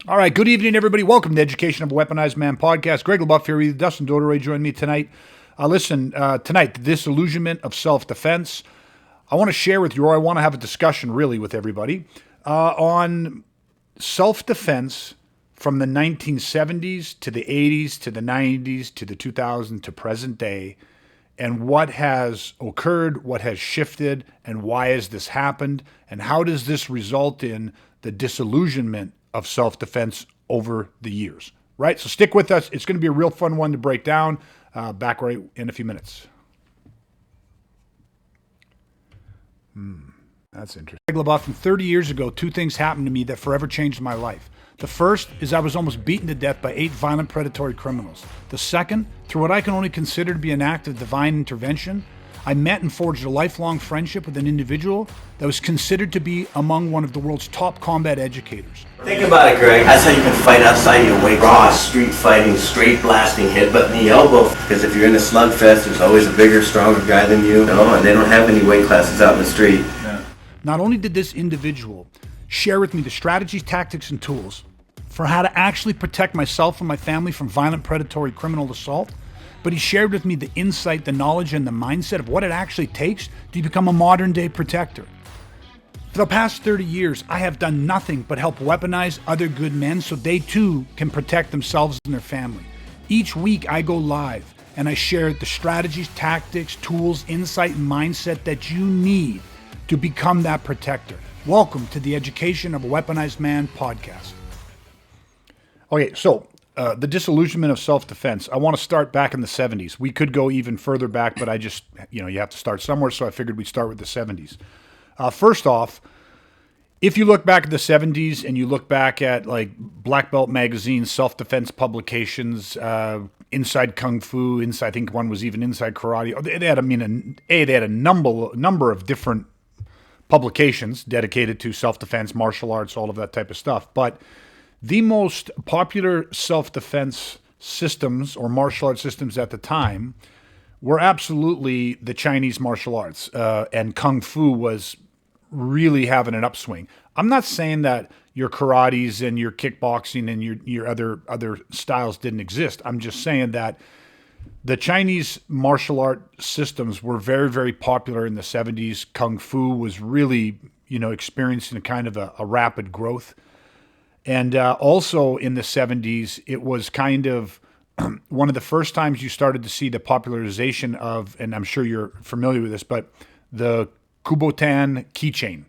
All right, good evening, everybody. Welcome to Education of a Weaponized Man podcast. Greg LaBeouf here with you. Dustin Doderay joined me tonight. Tonight, the disillusionment of self-defense. I want to share with you, or I want to have a discussion really with everybody on self-defense from the 1970s to the 80s to the 90s to the 2000s to present day, and what has occurred, what has shifted, and why has this happened, and how does this result in the disillusionment of self-defense over the years, right? So stick with us. It's going to be a real fun one to break down. Back right in a few minutes. That's interesting. Greg LaBeouf, from 30 years ago, two things happened to me that forever changed my life. The first is I was almost beaten to death by 8 violent predatory criminals. The second, through what I can only consider to be an act of divine intervention, I met and forged a lifelong friendship with an individual that was considered to be among one of the world's top combat educators. Think about it, Greg. That's how you can fight outside your weight. Raw, street fighting, straight blasting, headbutt in the elbow. Because if you're in a slugfest, there's always a bigger, stronger guy than you, and they don't have any weight classes out in the street. Yeah. Not only did this individual share with me the strategies, tactics, and tools for how to actually protect myself and my family from violent predatory criminal assault, but he shared with me the insight, the knowledge, and the mindset of what it actually takes to become a modern day protector. For the past 30 years, I have done nothing but help weaponize other good men so they too can protect themselves and their family. Each week I go live and I share the strategies, tactics, tools, insight, and mindset that you need to become that protector. Welcome to the Education of a Weaponized Man podcast. Okay, so the disillusionment of self-defense. I want to start back in the 70s. We could go even further back, but I just, you have to start somewhere, so I figured we'd start with the 70s. First off, if you look back at the 70s and you look back at like Black Belt magazines, self-defense publications, Inside Kung Fu, I think one was even Inside Karate. They had a number of different publications dedicated to self-defense, martial arts, all of that type of stuff. But the most popular self-defense systems or martial arts systems at the time were absolutely the Chinese martial arts, and Kung Fu was really having an upswing. I'm not saying that your karates and your kickboxing and your other styles didn't exist. I'm just saying that the Chinese martial art systems were very, very popular in the 70s. Kung Fu was really, experiencing a kind of a rapid growth. And also in the 70s, it was kind of one of the first times you started to see the popularization of, and I'm sure you're familiar with this, but the Kubotan keychain.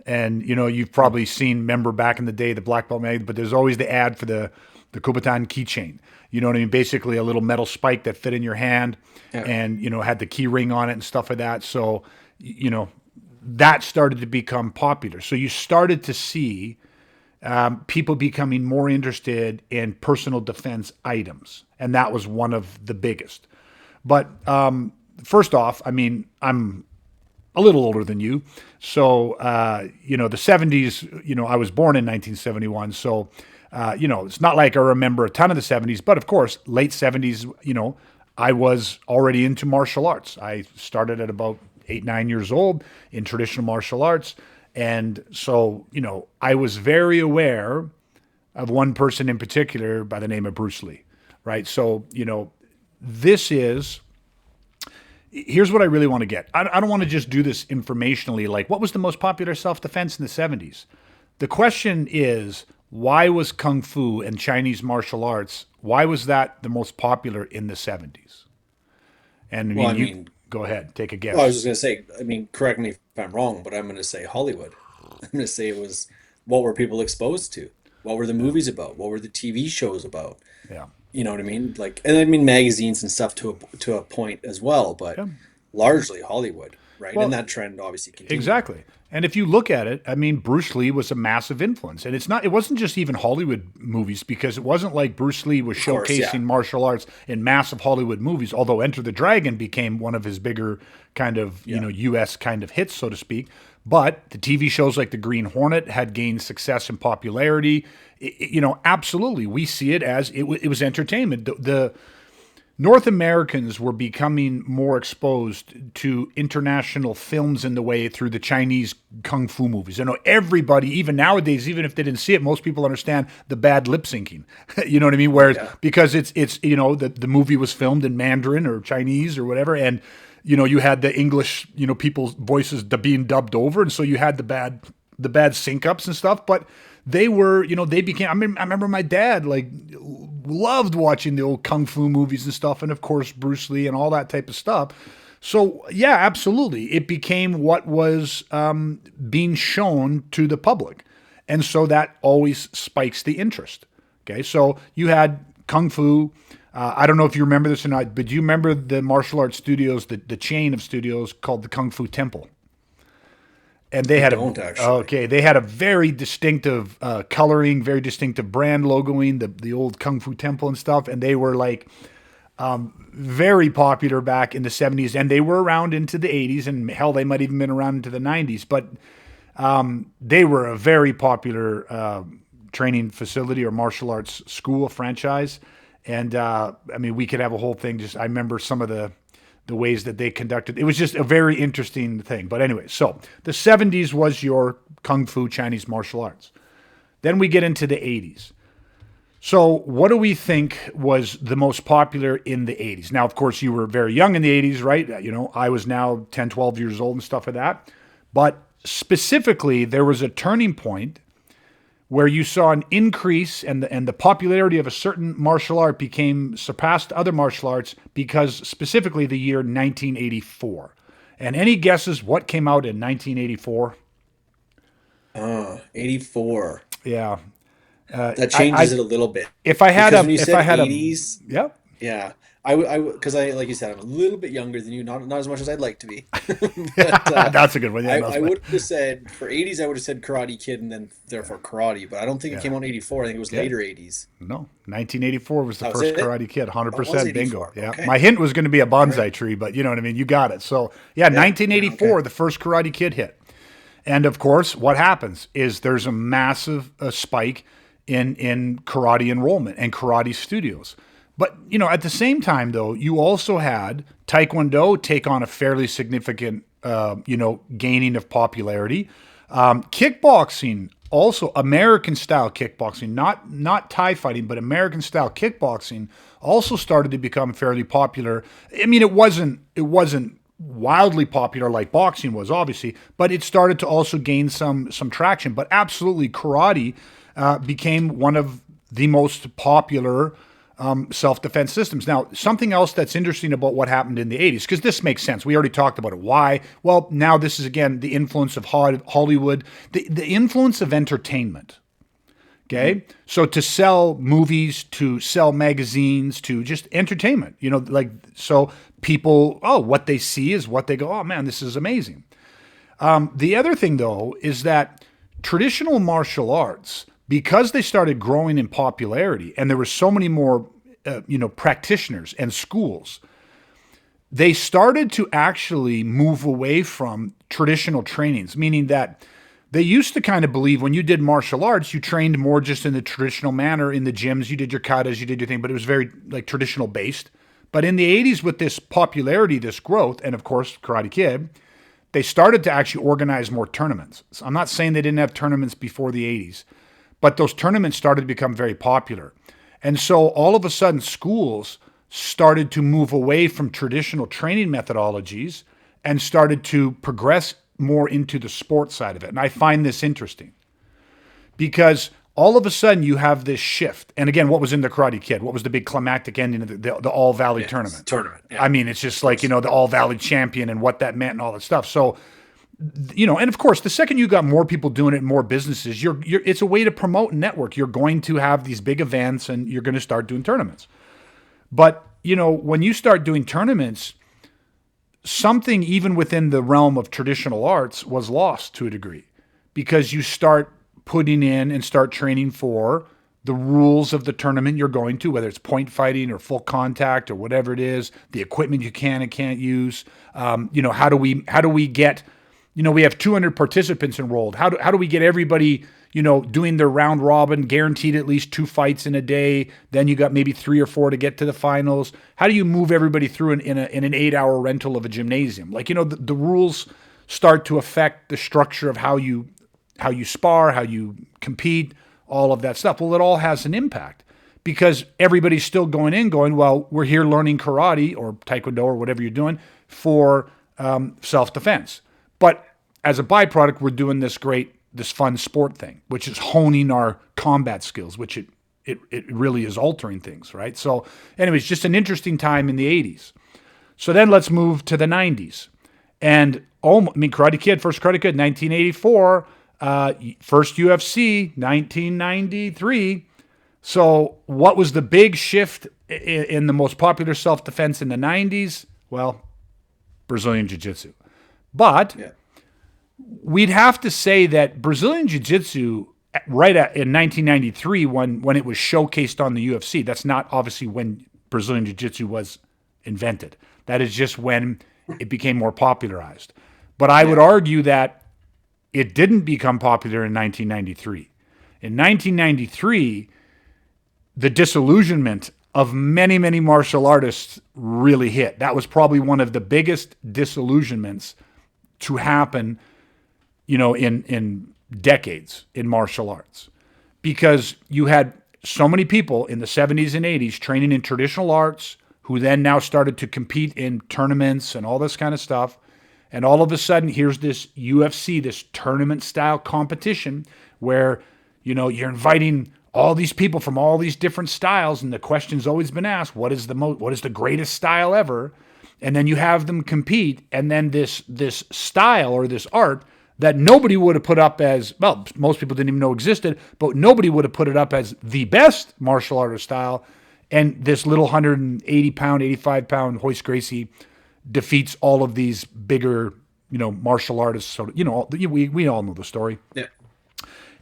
And, you've probably seen, remember back in the day, the Black Belt magazine, but there's always the ad for the Kubotan keychain. You know what I mean? Basically a little metal spike that fit in your hand and, had the key ring on it and stuff like that. So, that started to become popular. So you started to see people becoming more interested in personal defense items. And that was one of the biggest. But first off, I'm a little older than you. So, the 70s, I was born in 1971. So, it's not like I remember a ton of the 70s. But of course, late 70s, I was already into martial arts. I started at about 8, 9 years old in traditional martial arts. And so, I was very aware of one person in particular by the name of Bruce Lee, right? So, here's what I really want to get. I don't want to just do this informationally, like what was the most popular self-defense in the 70s? The question is, why was Kung Fu and Chinese martial arts, why was that the most popular in the 70s? And go ahead, take a guess. Well, I was just going to say, correct me if I'm wrong, but I'm going to say Hollywood. I'm going to say it was what were people exposed to? What were the movies about? What were the TV shows about? Yeah. You know what I mean? Magazines and stuff to a point as well, but largely Hollywood, right? Well, and that trend obviously continued. Exactly. And if you look at it, Bruce Lee was a massive influence. And it wasn't just even Hollywood movies, because it wasn't like Bruce Lee was showcasing martial arts in massive Hollywood movies, although Enter the Dragon became one of his bigger kind of, US kind of hits, so to speak. But the TV shows like The Green Hornet had gained success and popularity. Absolutely, we see it as it was entertainment. North Americans were becoming more exposed to international films in the way through the Chinese kung fu movies. I know everybody, even nowadays, even if they didn't see it, most people understand the bad lip syncing. You know what I mean? Whereas because it's the movie was filmed in Mandarin or Chinese or whatever, and you had the English people's voices being dubbed over, and so you had the bad sync ups and stuff, but they were, they became, I remember my dad loved watching the old kung fu movies and stuff. And of course, Bruce Lee and all that type of stuff. So yeah, absolutely. It became what was being shown to the public. And so that always spikes the interest. Okay. So you had kung fu. I don't know if you remember this or not, but do you remember the martial arts studios, the chain of studios called the Kung Fu Temple? And they had they had a very distinctive coloring, very distinctive brand logoing, the old Kung Fu Temple and stuff. And they were very popular back in the 70s, and they were around into the 80s, and hell, they might even been around into the 90s. But they were a very popular training facility or martial arts school franchise. And we could have a whole thing. I remember some of the ways that they conducted. It was just a very interesting thing. But anyway, so the 70s was your Kung Fu Chinese martial arts. Then we get into the 80s. So what do we think was the most popular in the 80s? Now, of course, you were very young in the 80s, right? I was now 10, 12 years old and stuff like that. But specifically, there was a turning point where you saw an increase and the popularity of a certain martial art surpassed other martial arts because specifically the year 1984. And any guesses what came out in 1984? 84. Yeah. That changes it a little bit. If I had Because when you said 80s, yeah. Yeah. Because like you said, I'm a little bit younger than you, not as much as I'd like to be. But that's a good one. Yeah, I would have said for 80s, I would have said Karate Kid and then therefore Karate, but I don't think it came out in 84. I think it was later 80s. No, 1984 was the first Karate Kid. 100% bingo. Yeah, okay. My hint was going to be a bonsai tree, but you know what I mean. You got it. So 1984, the first Karate Kid hit, and of course, what happens is there's a massive spike in karate enrollment and karate studios. But, at the same time, though, you also had Taekwondo take on a fairly significant, gaining of popularity. Kickboxing, also American-style kickboxing, not Thai fighting, but American-style kickboxing also started to become fairly popular. I mean, it wasn't wildly popular like boxing was, obviously, but it started to also gain some traction. But absolutely, karate became one of the most popular self-defense systems. Now, something else that's interesting about what happened in the 80s, because this makes sense. We already talked about it. Why? Well, now this is, again, the influence of Hollywood, the influence of entertainment. Okay? Mm-hmm. So to sell movies, to sell magazines, to just entertainment, so people, what they see is what they go, oh man, this is amazing. The other thing, though, is that traditional martial arts, because they started growing in popularity and there were so many more, practitioners and schools, they started to actually move away from traditional trainings, meaning that they used to kind of believe when you did martial arts, you trained more just in the traditional manner in the gyms. You did your katas, you did your thing, but it was very traditional based. But in the 80s, with this popularity, this growth, and of course, Karate Kid, they started to actually organize more tournaments. So I'm not saying they didn't have tournaments before the 80s, but those tournaments started to become very popular. And so all of a sudden, schools started to move away from traditional training methodologies and started to progress more into the sports side of it. And I find this interesting because all of a sudden you have this shift. And again, what was in the Karate Kid? What was the big climactic ending of the All Valley tournament? Yeah. I mean, it's just the All Valley champion and what that meant and all that stuff. So, and of course, the second you got more people doing it, more businesses, it's a way to promote and network. You're going to have these big events and you're going to start doing tournaments. But, when you start doing tournaments, something even within the realm of traditional arts was lost to a degree because you start putting in and start training for the rules of the tournament you're going to, whether it's point fighting or full contact or whatever it is, the equipment you can and can't use. How do we get, we have 200 participants enrolled. How do we get everybody, doing their round robin, guaranteed at least 2 fights in a day. Then you got maybe 3 or 4 to get to the finals. How do you move everybody through in an 8-hour rental of a gymnasium? Like, the rules start to affect the structure of how you spar, how you compete, all of that stuff. Well, it all has an impact because everybody's still going, well, we're here learning karate or taekwondo or whatever you're doing for self-defense. But as a byproduct, we're doing this fun sport thing, which is honing our combat skills, which it really is altering things, right? So anyways, just an interesting time in the 80s. So then let's move to the 90s. And Karate Kid, first Karate Kid, 1984, first UFC, 1993. So what was the big shift in the most popular self-defense in the 90s? Well, Brazilian Jiu-Jitsu. But we'd have to say that Brazilian Jiu-Jitsu in 1993 when it was showcased on the UFC, that's not obviously when Brazilian Jiu-Jitsu was invented. That is just when it became more popularized. But I would argue that it didn't become popular in 1993. In 1993, the disillusionment of many, many martial artists really hit. That was probably one of the biggest disillusionments to happen, in decades in martial arts. Because you had so many people in the 70s and 80s training in traditional arts who then now started to compete in tournaments and all this kind of stuff. And all of a sudden, here's this UFC, this tournament-style competition where, you're inviting all these people from all these different styles, and the question's always been asked, what is the greatest style ever? And then you have them compete, and then this style or this art that nobody would have put up as, well, most people didn't even know existed, but nobody would have put it up as the best martial artist style, and this little 180-pound, 85-pound Hoist Gracie defeats all of these bigger, martial artists. So, we all know the story. Yeah.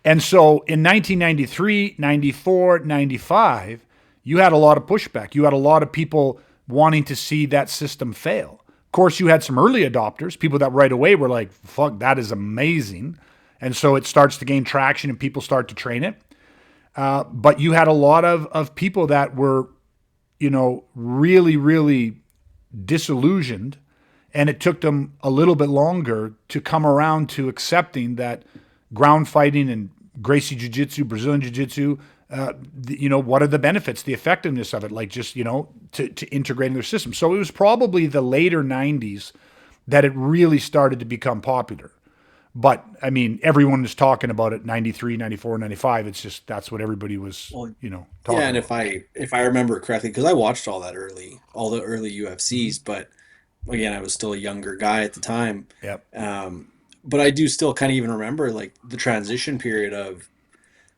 And so in 1993, 94, 95, you had a lot of pushback. You had a lot of people wanting to see that system fail. Of course, you had some early adopters, people that right away were like, fuck, that is amazing. And so it starts to gain traction and people start to train it. But you had a lot of people that were, really, really disillusioned, and it took them a little bit longer to come around to accepting that ground fighting and Gracie Jiu-Jitsu, Brazilian Jiu-Jitsu, what are the benefits, the effectiveness of it, like just, to integrating their system. So it was probably the later 90s that it really started to become popular. But, I mean, everyone was talking about it, 93, 94, 95. It's just, that's what everybody was, talking Yeah, and about. if I remember correctly, because I watched all the early UFCs, but again, I was still a younger guy at the time. Yep. But I do still kind of even remember like the transition period of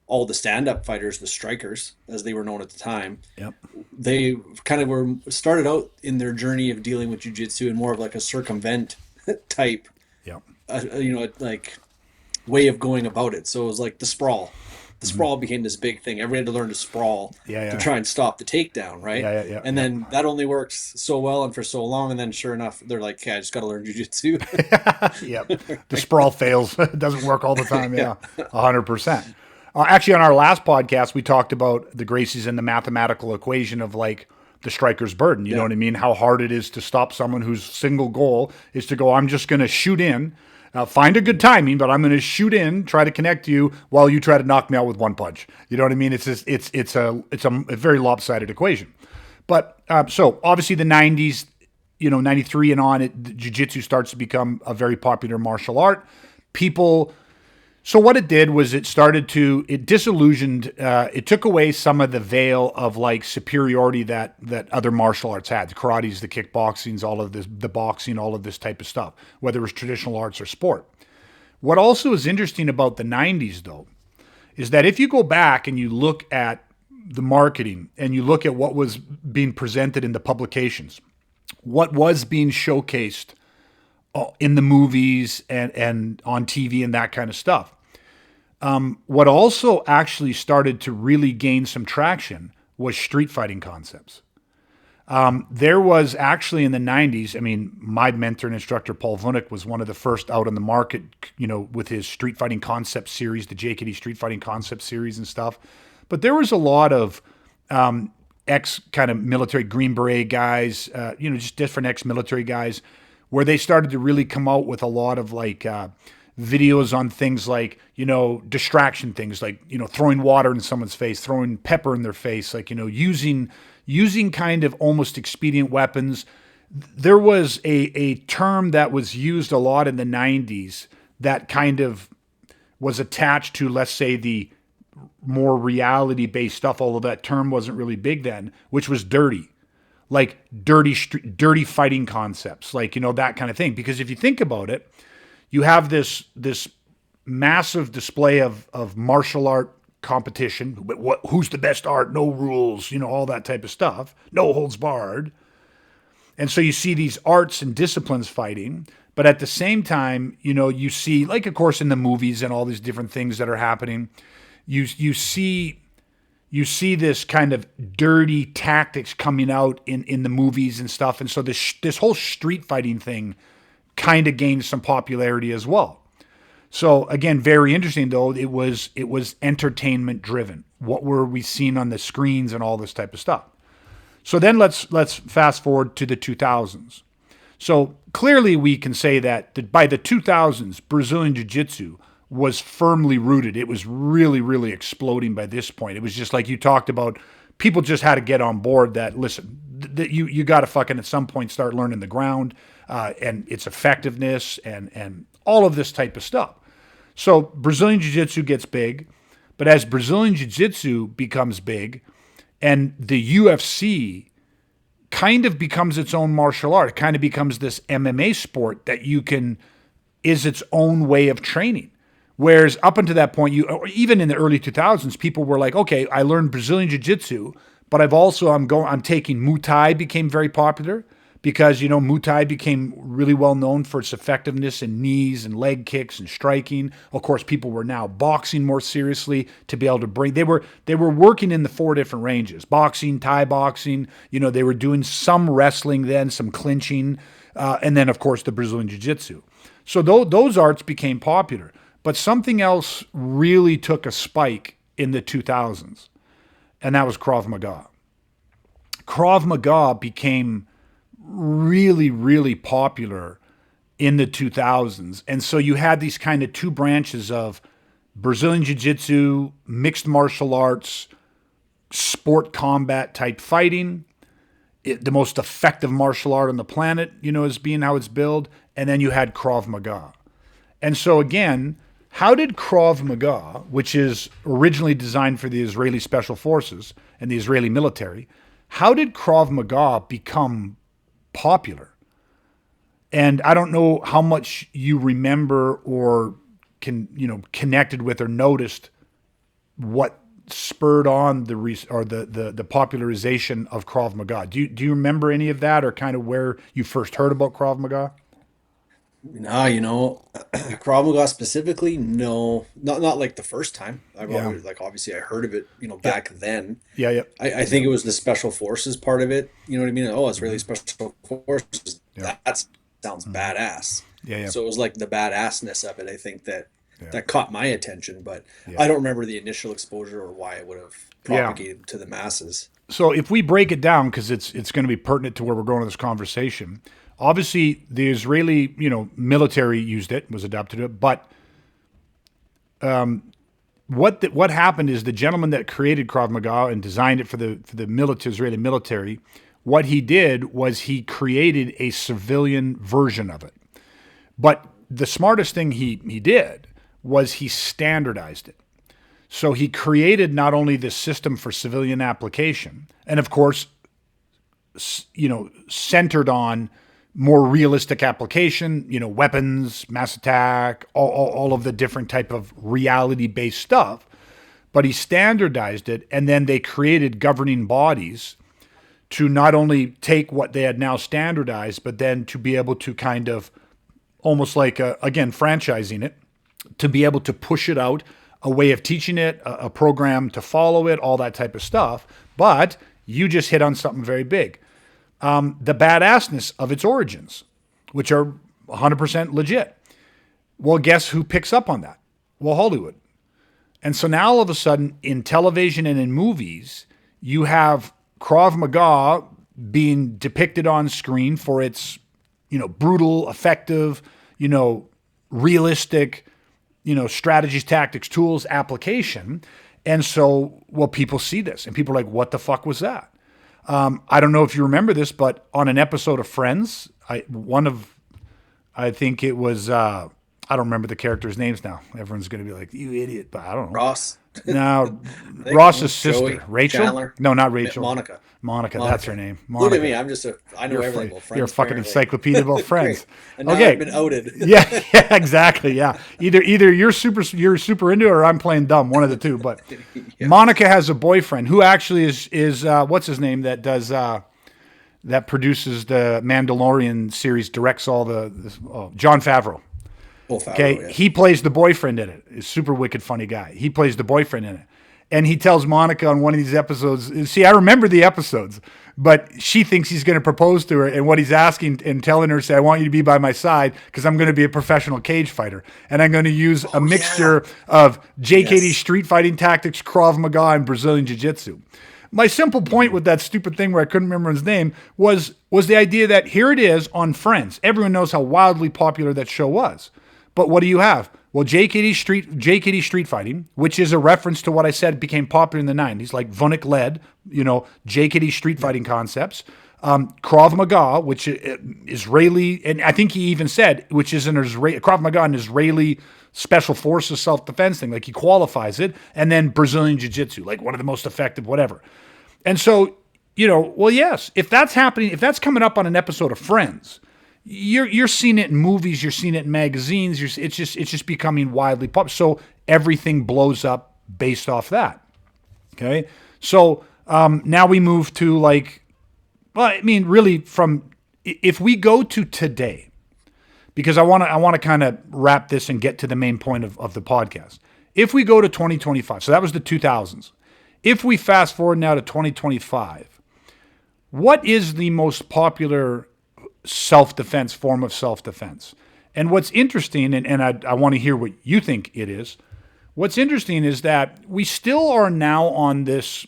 all the stand-up fighters, the strikers, as they were known at the time. Yep. They kind of started out in their journey of dealing with jiu-jitsu in more of like a circumvent type, Yep. like way of going about it. So it was like the sprawl. The sprawl became this big thing. Everybody had to learn to sprawl to try and stop the takedown, right? Yeah. And then that only works so well and for so long. And then sure enough, they're like, okay, I just got to learn jujitsu. Yep. The sprawl fails. It doesn't work all the time. Yeah. 100%. Actually, on our last podcast, we talked about the Gracies and the mathematical equation of like the striker's burden. You know what I mean? How hard it is to stop someone whose single goal is to go, I'm just going to shoot in. Find a good timing, but I'm going to shoot in, try to connect you while you try to knock me out with one punch. You know what I mean? It's a very lopsided equation. But so obviously the 90s, 93 and on, jiu-jitsu starts to become a very popular martial art. So what it did was it disillusioned, it took away some of the veil of like superiority that other martial arts had. The karates, the kickboxings, all of this, the boxing, all of this type of stuff, whether it was traditional arts or sport. What also is interesting about the 90s though, is that if you go back and you look at the marketing and you look at what was being presented in the publications, what was being showcased in the movies and on TV and that kind of stuff. What also actually started to really gain some traction was street fighting concepts. There was actually in the 90s, I mean, my mentor and instructor, Paul Vunick, was one of the first out on the market, with his Street Fighting Concept series, the JKD Street Fighting Concept series and stuff. But there was a lot of ex kind of military Green Beret guys, just different ex-military guys, where they started to really come out with a lot of like videos on things like, distraction things like, throwing water in someone's face, throwing pepper in their face, like, using kind of almost expedient weapons. There was a term that was used a lot in the 90s that kind of was attached to, let's say, the more reality-based stuff, although that term wasn't really big then, which was dirty. Like dirty fighting concepts, like, that kind of thing. Because if you think about it, you have this massive display of martial art competition. Who's the best art? No rules, all that type of stuff. No holds barred. And so you see these arts and disciplines fighting, but at the same time, you see, like, of course, in the movies and all these different things that are happening, you see this kind of dirty tactics coming out in the movies and stuff. And so this whole street fighting thing kind of gained some popularity as well. So again, very interesting though, it was entertainment driven. What were we seeing on the screens and all this type of stuff? So then let's fast forward to the 2000s. So clearly we can say that by the 2000s, Brazilian Jiu-Jitsu was firmly rooted. It was really, really exploding by this point. It was just like you talked about, people just had to get on board that, listen, that you got to fucking at some point start learning the ground and its effectiveness and all of this type of stuff. So Brazilian Jiu-Jitsu gets big, but as Brazilian Jiu-Jitsu becomes big and the UFC kind of becomes its own martial art, it kind of becomes this MMA sport that is its own way of training. Whereas up until that point, even in the early 2000s, people were like, okay, I learned Brazilian Jiu-Jitsu, but I'm taking Muay Thai became very popular because, Muay Thai became really well known for its effectiveness in knees and leg kicks and striking. Of course, people were now boxing more seriously to be able to they were working in the 4 different ranges: boxing, Thai boxing, they were doing some wrestling then, some clinching, and then of course the Brazilian Jiu-Jitsu. So those arts became popular. But something else really took a spike in the 2000s, and that was Krav Maga. Krav Maga became really, really popular in the 2000s. And so you had these kind of two branches of Brazilian Jiu-Jitsu, mixed martial arts, sport combat type fighting, the most effective martial art on the planet, as being how it's billed. And then you had Krav Maga. And so again, how did Krav Maga, which is originally designed for the Israeli Special Forces and the Israeli military, how did Krav Maga become popular? And I don't know how much you remember or connected with or noticed what spurred on the popularization of Krav Maga. Do you remember any of that, or kind of where you first heard about Krav Maga? No, Krav Maga specifically, no, not like the first time. I've Yeah. always, like, obviously I heard of it, back then. Yeah, yeah, I think it was the special forces part of it. You know what I mean? Oh, it's really special forces. Yeah. That sounds badass. yeah, yeah. So it was like the badassness of it, I think that caught my attention, but Yeah. I don't remember the initial exposure or why it would have propagated to the masses. So if we break it down, because it's going to be pertinent to where we're going with this conversation. Obviously, the Israeli, military used it, was adapted to it. But what happened is the gentleman that created Krav Maga and designed it for the Israeli military, what he did was he created a civilian version of it. But the smartest thing he did was he standardized it. So he created not only this system for civilian application, and of course, centered on more realistic application, weapons, mass attack, all of the different type of reality-based stuff. But he standardized it, and then they created governing bodies to not only take what they had now standardized, but then to be able to kind of almost like, again, franchising it, to be able to push it out, a way of teaching it, a program to follow it, all that type of stuff. But you just hit on something very big. the badassness of its origins, which are 100% legit. Well, guess who picks up on that? Well, Hollywood. And so now all of a sudden in television and in movies, you have Krav Maga being depicted on screen for its, brutal, effective, realistic, strategies, tactics, tools, application. And so, well, people see this and people are like, what the fuck was that? I don't know if you remember this, but on an episode of Friends, I think it was, I don't remember the characters' names now. Everyone's going to be like, you idiot, but I don't know. Ross. No, Ross's Joey, sister, Rachel? Chandler. No, not Rachel. Monica, that's her name. Look Monica. at me. I know everything about Friends. You're a fucking apparently. encyclopedia about Friends. And now Okay. I've been outed. Yeah, exactly. Yeah. Either you're super into it or I'm playing dumb, one of the two. But Monica has a boyfriend who actually is what's his name that does that produces the Mandalorian series, directs all Jon Favreau. Okay, Yeah. he plays the boyfriend in it. He's a super wicked, funny guy. He plays the boyfriend in it. And he tells Monica on one of these episodes, see, I remember the episodes, but she thinks he's going to propose to her. And what he's asking and telling her, say, I want you to be by my side because I'm going to be a professional cage fighter. And I'm going to use a mixture of JKD street fighting tactics, Krav Maga, and Brazilian Jiu-Jitsu. My simple point with that stupid thing where I couldn't remember his name was the idea that here it is on Friends. Everyone knows how wildly popular that show was. But what do you have? Well, JKD street fighting, which is a reference to what I said became popular in the 90s, like Vunik led, JKD street fighting concepts. Krav Maga, which is Israeli, and I think he even said, which is Krav Maga, an Israeli special forces self-defense thing, like he qualifies it, and then Brazilian Jiu-Jitsu, like one of the most effective, whatever. And so, well, yes, if that's happening, if that's coming up on an episode of Friends, you're seeing it in movies, you're seeing it in magazines. It's just becoming widely popular. So everything blows up based off that. Okay, so now we move to really if we go to today, because I want to kind of wrap this and get to the main point of the podcast. If we go to 2025, so that was the 2000s. If we fast forward now to 2025, what is the most popular form of self-defense? And what's interesting, and I want to hear what you think it is, what's interesting is that we still are now on this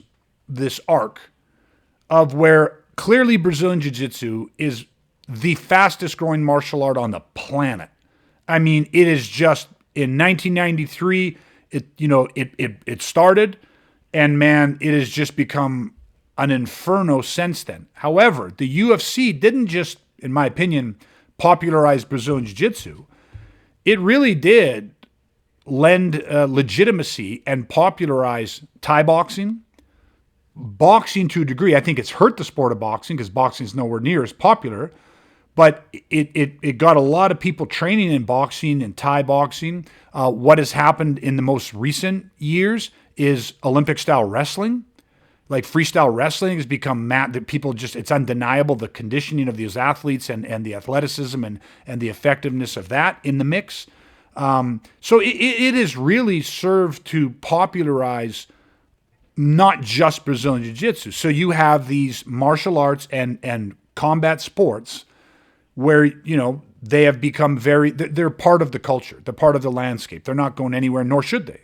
arc of where clearly Brazilian Jiu-Jitsu is the fastest growing martial art on the planet. I mean, it is just in 1993, it started, and man, it has just become an inferno since then. However, the UFC didn't just, in my opinion, popularized Brazilian Jiu-Jitsu. It really did lend legitimacy and popularize Thai boxing to a degree. I think it's hurt the sport of boxing because boxing is nowhere near as popular, but it got a lot of people training in boxing and Thai boxing. What has happened in the most recent years is Olympic-style wrestling. Like freestyle wrestling has become that people it's undeniable, the conditioning of these athletes and the athleticism and the effectiveness of that in the mix. So it has really served to popularize not just Brazilian Jiu-Jitsu. So you have these martial arts and combat sports where, they have become they're part of the culture. They're part of the landscape. They're not going anywhere, nor should they.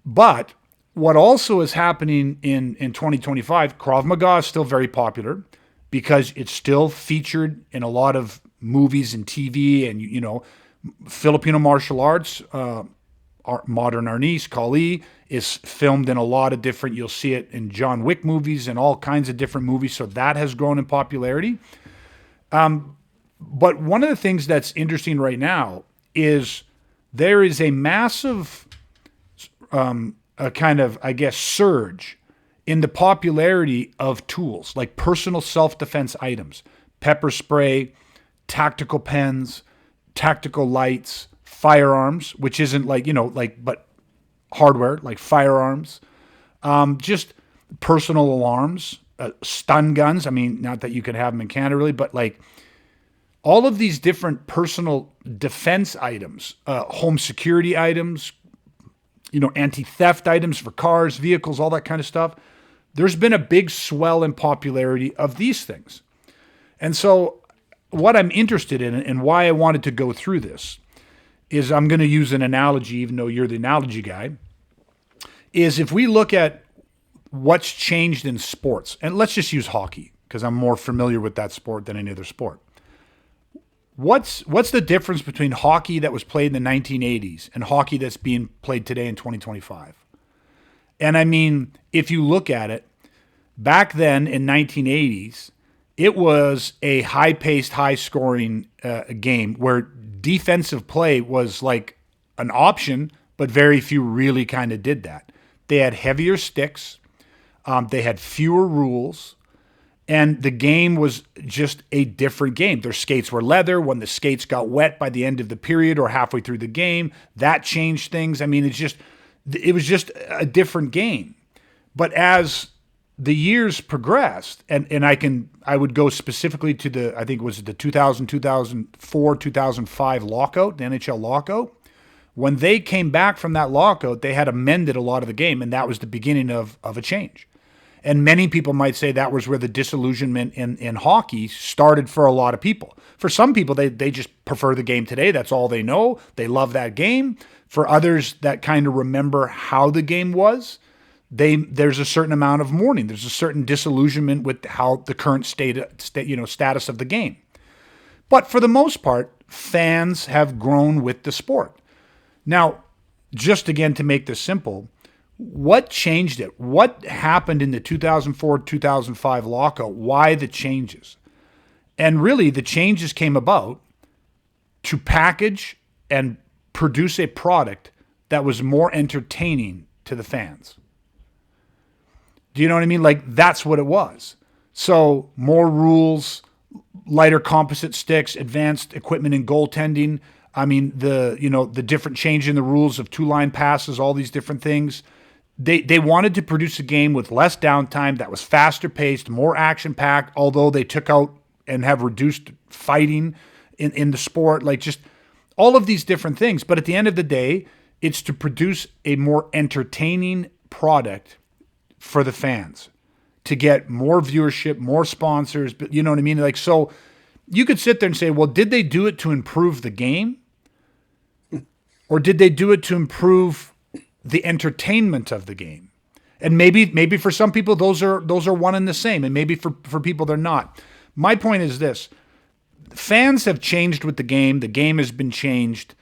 But what also is happening in 2025, Krav Maga is still very popular because it's still featured in a lot of movies and TV and, Filipino martial arts, modern arnis, Kali, is filmed in a lot of different, you'll see it in John Wick movies and all kinds of different movies. So that has grown in popularity. But one of the things that's interesting right now is there is a massive a kind of, I guess, surge in the popularity of tools like personal self-defense items, pepper spray, tactical pens, tactical lights, firearms, which isn't but hardware, like firearms, just personal alarms, stun guns. I mean, not that you can have them in Canada really, but all of these different personal defense items, home security items, anti-theft items for cars, vehicles, all that kind of stuff. there's been a big swell in popularity of these things. And so what I'm interested in and why I wanted to go through this is, I'm going to use an analogy, even though you're the analogy guy, is if we look at what's changed in sports, and let's just use hockey because I'm more familiar with that sport than any other sport. What's the difference between hockey that was played in the 1980s and hockey that's being played today in 2025? And I mean, if you look at it, back then in 1980s, it was a high-paced, high-scoring game where defensive play was like an option, but very few really kind of did that. They had heavier sticks. They had fewer rules. And the game was just a different game. Their skates were leather. When the skates got wet by the end of the period or halfway through the game, that changed things. I mean, it was just a different game. But as the years progressed, and I would go specifically to I think it was the 2000, 2004, 2005 lockout, the NHL lockout. When they came back from that lockout, they had amended a lot of the game, and that was the beginning of a change. And many people might say that was where the disillusionment in hockey started for a lot of people. For some people, they just prefer the game today. That's all they know. They love that game. For others that kind of remember how the game was, there's a certain amount of mourning. There's a certain disillusionment with how the current status of the game. But for the most part, fans have grown with the sport. Now, just again to make this simple, what changed it? What happened in the 2004-2005 lockout? Why the changes? And really, the changes came about to package and produce a product that was more entertaining to the fans. Do you know what I mean? Like, that's what it was. So more rules, lighter composite sticks, advanced equipment in goaltending. I mean, the different change in the rules of two-line passes, all these different things. They wanted to produce a game with less downtime that was faster paced, more action packed, although they took out and have reduced fighting in the sport, like just all of these different things. But at the end of the day, it's to produce a more entertaining product for the fans, to get more viewership, more sponsors, but you know what I mean? Like, so you could sit there and say, well, did they do it to improve the game? Or did they do it to improve the entertainment of the game? And maybe for some people those are one and the same, and maybe for people they're not. My point is this: fans have changed with the game. The game has been changed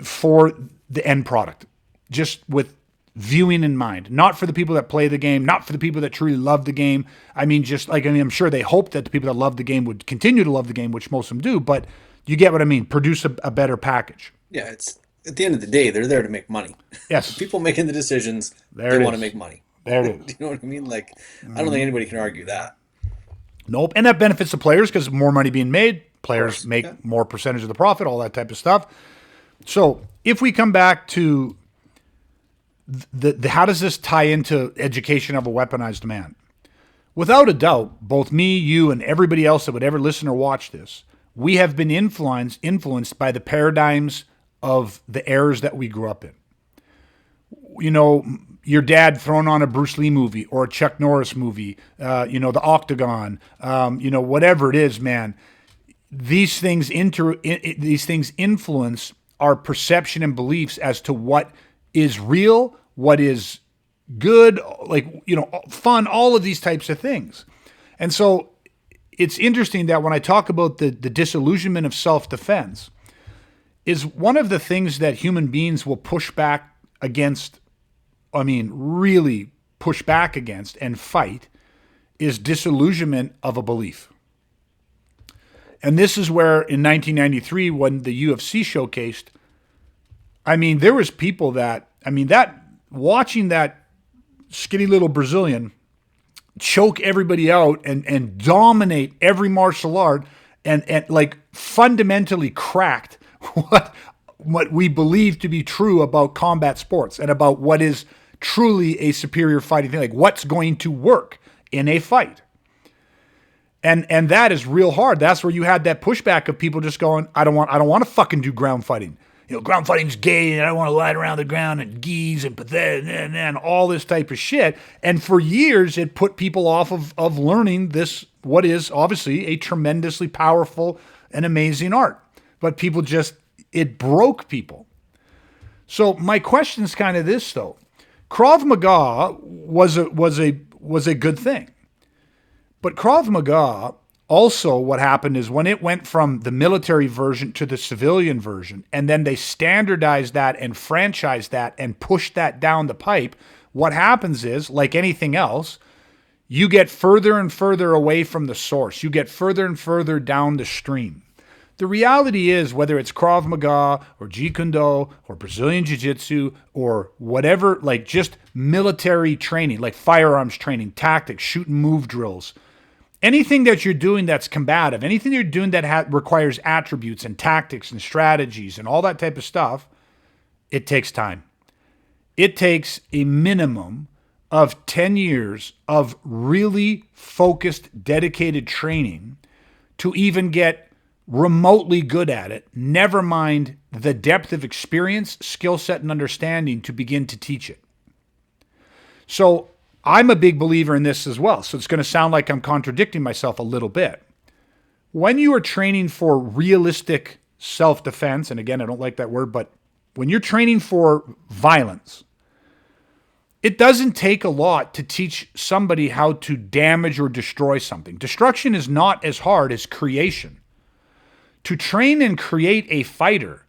for the end product, just with viewing in mind, not for the people that play the game, not for the people that truly love the game. I mean, I'm sure they hope that the people that love the game would continue to love the game, which most of them do. But you get what I mean. Produce a better package. Yeah, it's at the end of the day, they're there to make money. Yes. People making the decisions, they want to make money. There it is. Do you know what I mean? Like, I don't think anybody can argue that. Nope. And that benefits the players because more money being made, players make more percentage of the profit, all that type of stuff. So if we come back to the how does this tie into education of a weaponized man? Without a doubt, both me, you, and everybody else that would ever listen or watch this, we have been influenced by the paradigms of the eras that we grew up in. You know, your dad throwing on a Bruce Lee movie or a Chuck Norris movie, the Octagon, whatever it is, man. These things influence our perception and beliefs as to what is real, what is good, fun, all of these types of things. And so it's interesting that when I talk about the disillusionment of self-defense, is one of the things that human beings will push back against, really push back against and fight, is disillusionment of a belief. And this is where in 1993, when the UFC showcased, there was people that watching that skinny little Brazilian choke everybody out and dominate every martial art and like fundamentally cracked what we believe to be true about combat sports and about what is truly a superior fighting thing, like what's going to work in a fight. And that is real hard. That's where you had that pushback of people just going, I don't want to fucking do ground fighting. ground fighting's gay and I don't want to lie around the ground and geese and pathetic and all this type of shit. And for years, it put people off of learning this, what is obviously a tremendously powerful and amazing art. But people just, it broke people. So my question is kind of this though. Krav Maga was a good thing. But Krav Maga, also what happened is when it went from the military version to the civilian version, and then they standardized that and franchised that and pushed that down the pipe, what happens is, like anything else, you get further and further away from the source. You get further and further down the stream. The reality is, whether it's Krav Maga or Jeet Kune Do or Brazilian Jiu-Jitsu or whatever, like just military training, like firearms training, tactics, shoot and move drills, anything that you're doing that's combative, anything you're doing that requires attributes and tactics and strategies and all that type of stuff, it takes time. It takes a minimum of 10 years of really focused, dedicated training to even get remotely good at it, never mind the depth of experience, skill set, and understanding to begin to teach it. So I'm a big believer in this as well. So it's going to sound like I'm contradicting myself a little bit. When you are training for realistic self-defense, and again, I don't like that word, but when you're training for violence, it doesn't take a lot to teach somebody how to damage or destroy something. Destruction is not as hard as creation. To train and create a fighter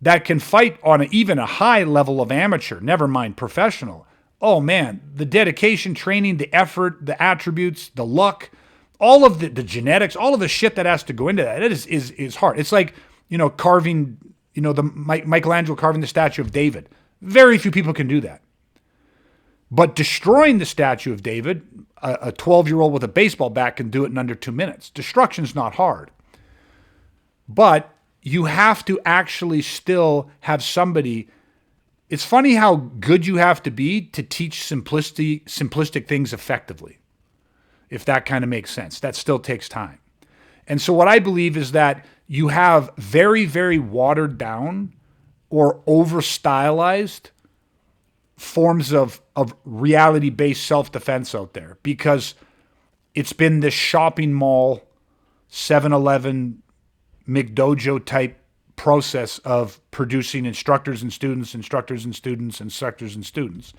that can fight on even a high level of amateur, never mind professional, oh man, the dedication, training, the effort, the attributes, the luck, all of the genetics, all of the shit that has to go into that, it is hard. It's like, carving, the Michelangelo carving the statue of David. Very few people can do that. But destroying the statue of David, a 12-year-old with a baseball bat can do it in under 2 minutes. Destruction's not hard. But you have to actually still have somebody. It's funny how good you have to be to teach simplistic things effectively, if that kind of makes sense. That still takes time. And so what I believe is that you have very, very watered down or over-stylized forms of reality-based self-defense out there because it's been this shopping mall, 7-Eleven, McDojo type process of producing instructors and students, instructors and students, instructors and students.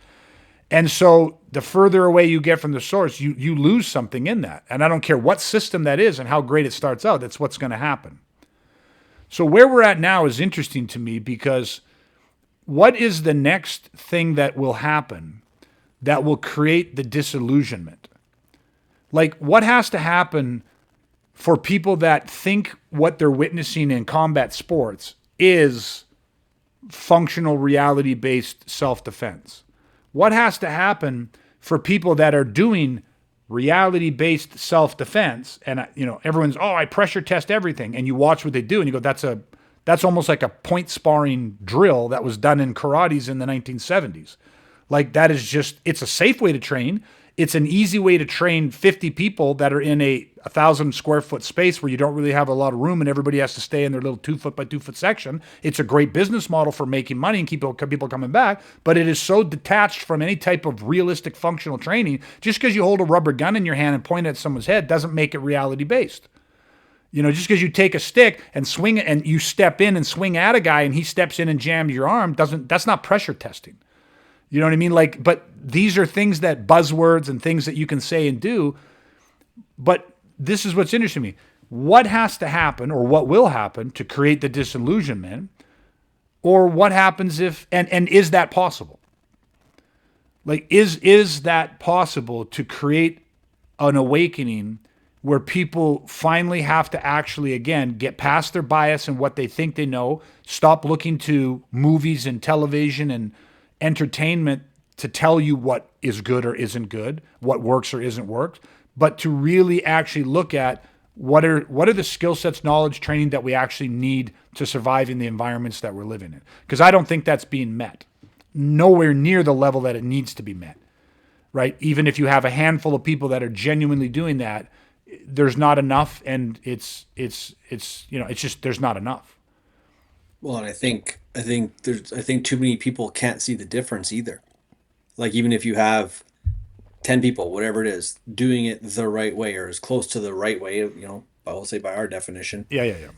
And so the further away you get from the source, you lose something in that. And I don't care what system that is and how great it starts out, that's what's going to happen. So where we're at now is interesting to me because what is the next thing that will happen that will create the disillusionment? Like what has to happen for people that think what they're witnessing in combat sports is functional reality-based self-defense? What has to happen for people that are doing reality-based self-defense? And everyone's, I pressure test everything, and you watch what they do, and you go, that's almost like a point sparring drill that was done in karates in the 1970s. Like that is just, it's a safe way to train. It's an easy way to train 50 people that are in a 1,000 square foot space where you don't really have a lot of room and everybody has to stay in their little 2 foot by 2 foot section. It's a great business model for making money and keep people coming back, but it is so detached from any type of realistic functional training. Just because you hold a rubber gun in your hand and point it at someone's head doesn't make it reality based. Just because you take a stick and swing it and you step in and swing at a guy and he steps in and jams your arm, that's not pressure testing. You know what I mean? But these are things that buzzwords and things that you can say and do. But this is what's interesting to me. What has to happen or what will happen to create the disillusionment? Or what happens if, and is that possible? Like, is that possible to create an awakening where people finally have to actually, again, get past their bias and what they think they know, stop looking to movies and television and entertainment to tell you what is good or isn't good, what works or isn't worked, but to really actually look at what are the skill sets, knowledge, training that we actually need to survive in the environments that we're living in. Because I don't think that's being met. Nowhere near the level that it needs to be met, right? Even if you have a handful of people that are genuinely doing that, there's not enough, and it's just there's not enough. Well, and I think I think too many people can't see the difference either. Like even if you have 10 people, whatever it is, doing it the right way or as close to the right way, I will say by our definition, Yeah, yeah, yeah.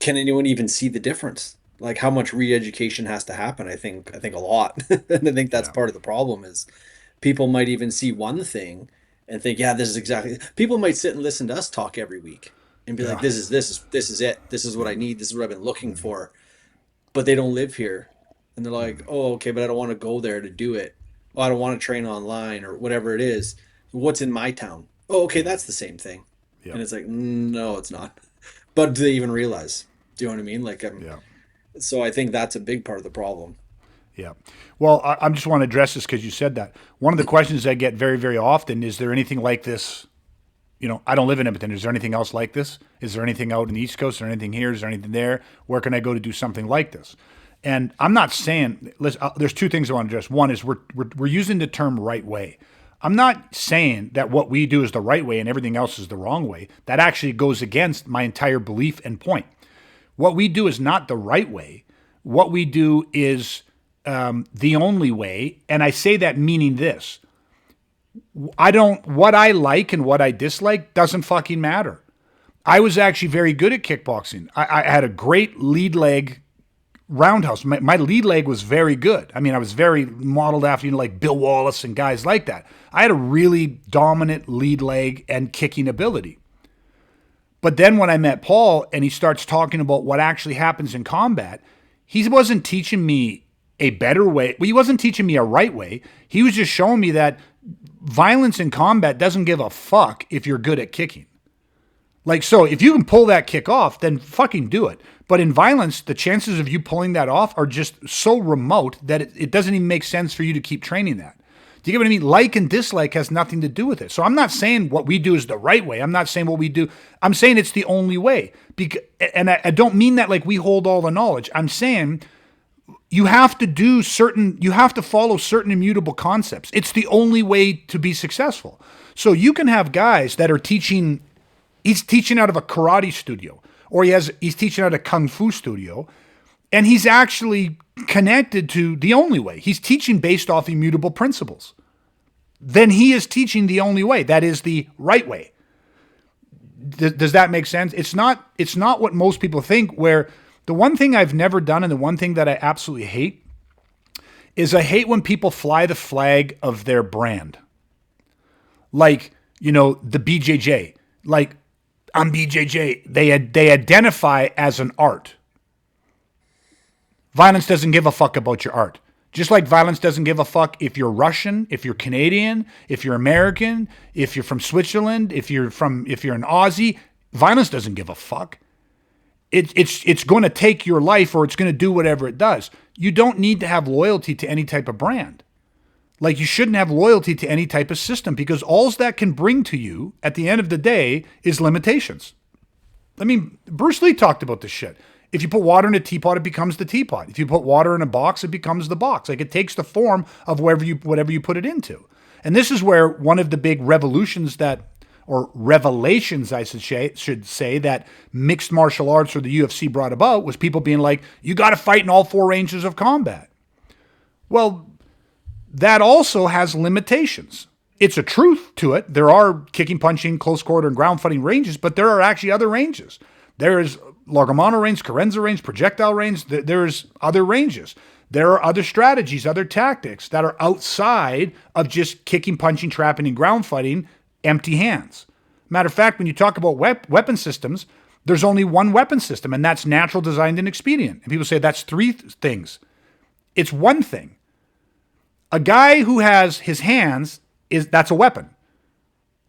can anyone even see the difference? Like how much re-education has to happen? I think a lot. And I think that's Yeah. part of the problem is people might even see one thing and think, yeah, this is exactly. People might sit and listen to us talk every week and be like, Yeah. this is it. This is what I need. This is what I've been looking for. But they don't live here. And they're like, "Oh, okay, but I don't want to go there to do it. Oh, I don't want to train online or whatever it is. What's in my town? Oh, okay, that's the same thing." Yeah. And it's like, no, it's not. But do they even realize? Do you know what I mean? Like, Yeah. so I think that's a big part of the problem. Yeah. Well, I just want to address this because you said that. One of the questions I get very, very often is there anything like this? I don't live in Edmonton. Is there anything else like this? Is there anything out in the East Coast? Is there anything here? Is there anything there? Where can I go to do something like this? And I'm not saying, listen, there's two things I want to address. One is we're using the term right way. I'm not saying that what we do is the right way and everything else is the wrong way. That actually goes against my entire belief and point. What we do is not the right way. What we do is the only way. And I say that meaning this. What I like and what I dislike doesn't fucking matter. I was actually very good at kickboxing. I had a great lead leg roundhouse. My lead leg was very good. I mean, I was very modeled after, like Bill Wallace and guys like that. I had a really dominant lead leg and kicking ability. But then when I met Paul and he starts talking about what actually happens in combat, he wasn't teaching me a better way. Well, he wasn't teaching me a right way. He was just showing me that violence in combat doesn't give a fuck if you're good at kicking. Like, so if you can pull that kick off, then fucking do it. But in violence, the chances of you pulling that off are just so remote that it doesn't even make sense for you to keep training that. Do you get what I mean? Like and dislike has nothing to do with it. So I'm not saying what we do is the right way. I'm not saying what we do. I'm saying it's the only way. And I don't mean that like we hold all the knowledge. I'm saying you have to follow certain immutable concepts. It's the only way to be successful. So you can have guys that are teaching, he's teaching out of a karate studio, or he's teaching out of a kung fu studio, and he's actually connected to the only way. He's teaching based off immutable principles. Then he is teaching the only way. That is the right way. Does that make sense? It's not what most people think, where the one thing I've never done and the one thing that I absolutely hate is I hate when people fly the flag of their brand. Like, the BJJ. Like, I'm BJJ. They identify as an art. Violence doesn't give a fuck about your art. Just like violence doesn't give a fuck if you're Russian, if you're Canadian, if you're American, if you're from Switzerland, if you're an Aussie. Violence doesn't give a fuck. It's going to take your life, or it's going to do whatever it does. You don't need to have loyalty to any type of brand. Like, you shouldn't have loyalty to any type of system, because all that can bring to you at the end of the day is limitations. I mean, Bruce Lee talked about this shit. If you put water in a teapot, it becomes the teapot. If you put water in a box, it becomes the box. Like, it takes the form of whatever you put it into. And this is where one of the big revelations, I should say, that mixed martial arts or the UFC brought about was people being like, you got to fight in all four ranges of combat. Well, that also has limitations. It's a truth to it. There are kicking, punching, close quarter, and ground fighting ranges, but there are actually other ranges. There is Largomano range, Carenza range, projectile range. There's other ranges. There are other strategies, other tactics that are outside of just kicking, punching, trapping, and ground fighting, empty hands. Matter of fact, when you talk about weapon systems, there's only one weapon system, and that's natural, designed, and expedient. And people say that's three things. It's one thing. A guy who has his hands, that's a weapon.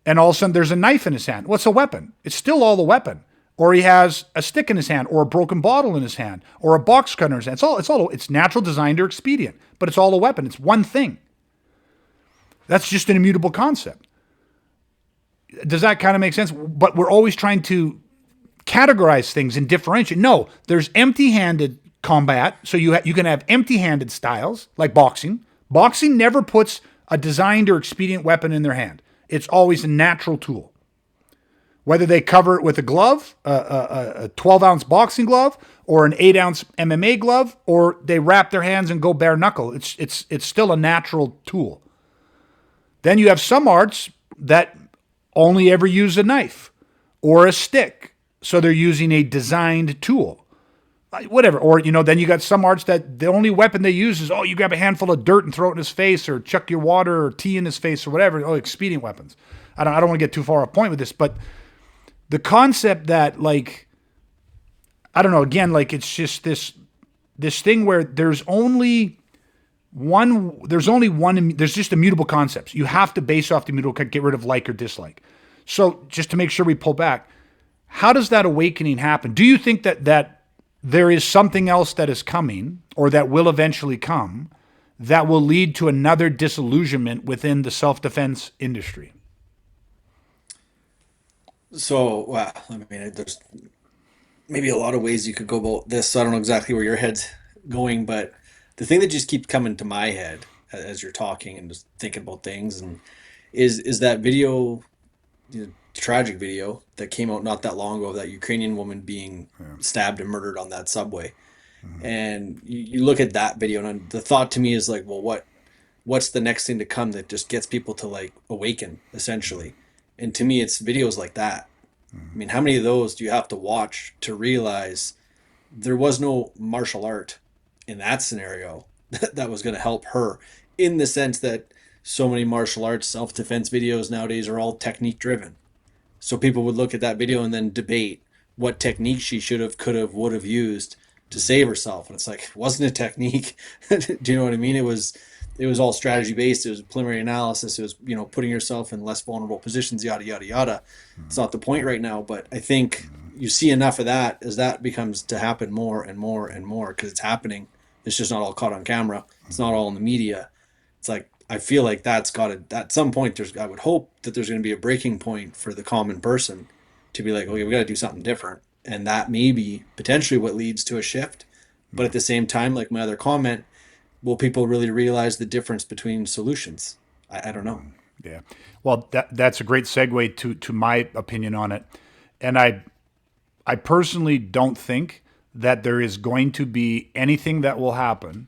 And all of a sudden there's a knife in his hand. What's a weapon? It's still all a weapon. Or he has a stick in his hand, or a broken bottle in his hand, or a box cutter in his hand. It's natural, designed, or expedient, but it's all a weapon. It's one thing. That's just an immutable concept. Does that kind of make sense? But we're always trying to categorize things and differentiate. No, there's empty-handed combat. So you can have empty-handed styles like boxing. Boxing never puts a designed or expedient weapon in their hand. It's always a natural tool. whether they cover it with a glove, a 12-ounce boxing glove, or an 8-ounce MMA glove, or they wrap their hands and go bare knuckle. It's still a natural tool. Then you have some arts that only ever use a knife or a stick, so they're using a designed tool. Whatever. Or, then you got some arts that the only weapon they use is, you grab a handful of dirt and throw it in his face, or chuck your water or tea in his face, or whatever. Expedient weapons. I don't want to get too far off point with this, but the concept that, like, I don't know, again, like, it's just this thing where there's just immutable concepts. You have to base off the immutable, get rid of like or dislike. So just to make sure we pull back, how does that awakening happen? Do you think that there is something else that is coming, or that will eventually come, that will lead to another disillusionment within the self-defense industry? So, well, I mean, there's maybe a lot of ways you could go about this. So I don't know exactly where your head's going, but the thing that just keeps coming to my head as you're talking and just thinking about things, and is that video, tragic video that came out not that long ago of that Ukrainian woman being stabbed and murdered on that subway. And you look at that video, and the thought to me is like, well, what's the next thing to come that just gets people to, like, awaken, essentially? And to me, it's videos like that. I mean, how many of those do you have to watch to realize there was no martial art in that scenario that was going to help her, in the sense that so many martial arts self-defense videos nowadays are all technique driven. So people would look at that video and then debate what technique she should have, could have, would have used to save herself. And it's like, it wasn't a technique. Do you know what I mean? It was all strategy based. It was preliminary analysis. It was, putting yourself in less vulnerable positions, yada, yada, yada. It's not the point right now, but I think you see enough of that as that becomes to happen more and more and more, because it's happening. It's just not all caught on camera. It's not all in the media. It's like, I feel like that's got to, at some point, I would hope that there's going to be a breaking point for the common person to be like, okay, we got to do something different. And that may be potentially what leads to a shift. But at the same time, like my other comment, will people really realize the difference between solutions? I don't know. Yeah. Well, that's a great segue to my opinion on it. And I personally don't think that there is going to be anything that will happen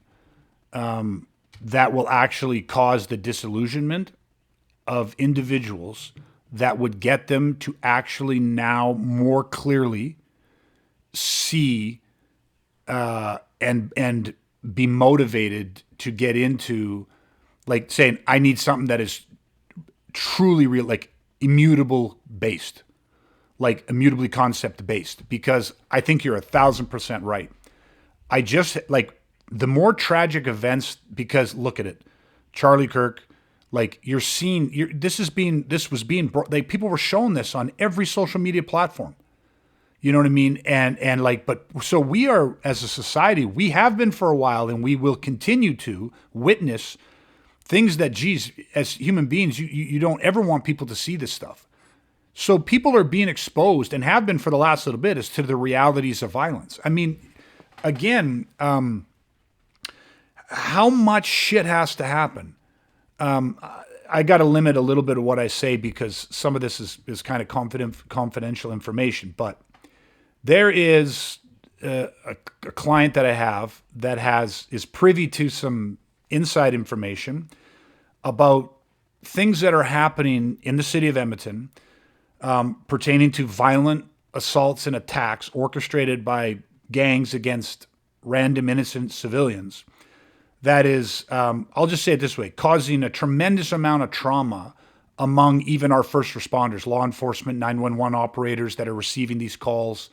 that will actually cause the disillusionment of individuals that would get them to actually now more clearly see and be motivated to get into, like, saying, I need something that is truly real, like immutable based, like immutably concept based, because I think you're 1,000% right. I just, like, the more tragic events, because look at it, Charlie Kirk, like, this was being, like, people were showing this on every social media platform. You know what I mean? And like, but so we are, as a society, we have been for a while, and we will continue to witness things that, geez, as human beings, you don't ever want people to see this stuff. So people are being exposed, and have been for the last little bit, as to the realities of violence. I mean, again, how much shit has to happen? I got to limit a little bit of what I say, because some of this is kind of confidential information, but there is a client that I have that is privy to some inside information about things that are happening in the city of Edmonton pertaining to violent assaults and attacks orchestrated by gangs against random innocent civilians. That is, I'll just say it this way, causing a tremendous amount of trauma among even our first responders, law enforcement, 911 operators that are receiving these calls.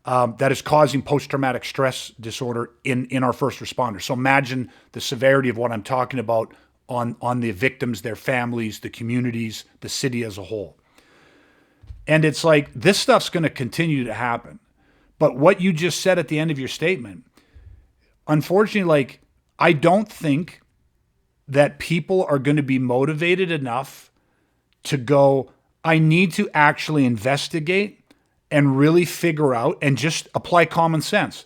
That is causing post-traumatic stress disorder in our first responders. So imagine the severity of what I'm talking about on the victims, their families, the communities, the city as a whole. And it's like, this stuff's going to continue to happen. But what you just said at the end of your statement, unfortunately, like, I don't think that people are going to be motivated enough to go, I need to actually investigate and really figure out and just apply common sense.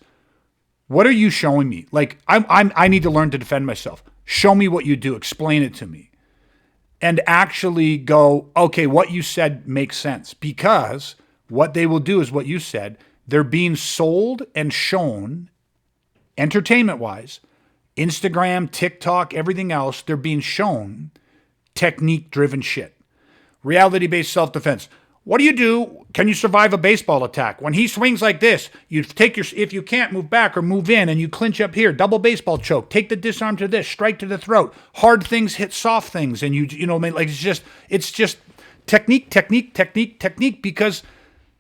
What are you showing me? Like, I need to learn to defend myself. Show me what you do. Explain it to me. And actually go, okay, what you said makes sense. Because what they will do is what you said. They're being sold and shown, entertainment-wise, Instagram, TikTok, everything else, they're being shown technique-driven shit. Reality-based self-defense. What do you do? Can you survive a baseball attack? When he swings like this, you take your, if you can't, move back or move in and you clinch up here, double baseball choke, take the disarm to this, strike to the throat. Hard things hit soft things. And you know, like it's just technique, because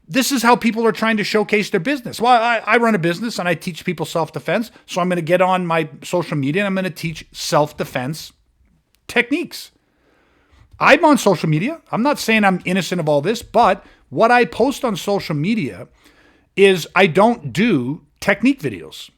this is how people are trying to showcase their business. Well, I run a business and I teach people self-defense. So I'm going to get on my social media and I'm going to teach self-defense techniques. I'm on social media. I'm not saying I'm innocent of all this, but what I post on social media is I don't do technique videos.